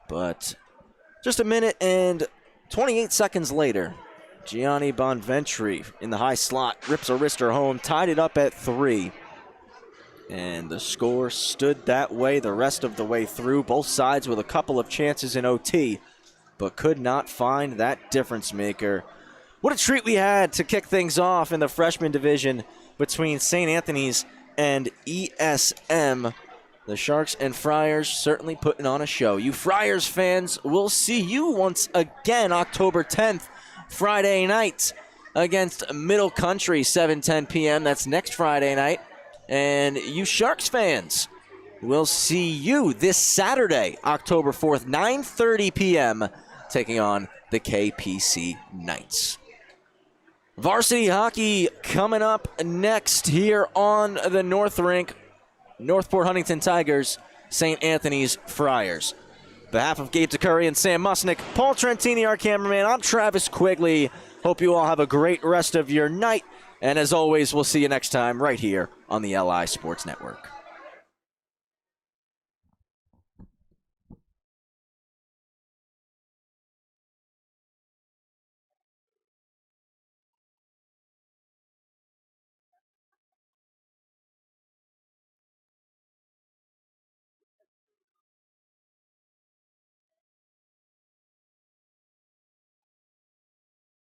Speaker 1: But just a minute and 28 seconds later, Gianni Bonventuri in the high slot rips a wrister home, tied it up at 3. And the score stood that way the rest of the way through. Both sides with a couple of chances in OT, but could not find that difference maker. What a treat we had to kick things off in the freshman division between St. Anthony's and ESM. The Sharks and Friars certainly putting on a show. You Friars fans, we'll see you once again October 10th, Friday night, against Middle Country, 7:10 p.m. That's next Friday night. And you Sharks fans, we'll see you this Saturday, October 4th, 9:30 p.m., taking on the KPC Knights. Varsity hockey coming up next here on the North Rink. Northport Huntington Tigers, St. Anthony's Friars. On behalf of Gabe DeCurry and Sam Musnick, Paul Trentini, our cameraman, I'm Travis Quigley. Hope you all have a great rest of your night. And as always, we'll see you next time right here on the LI Sports Network.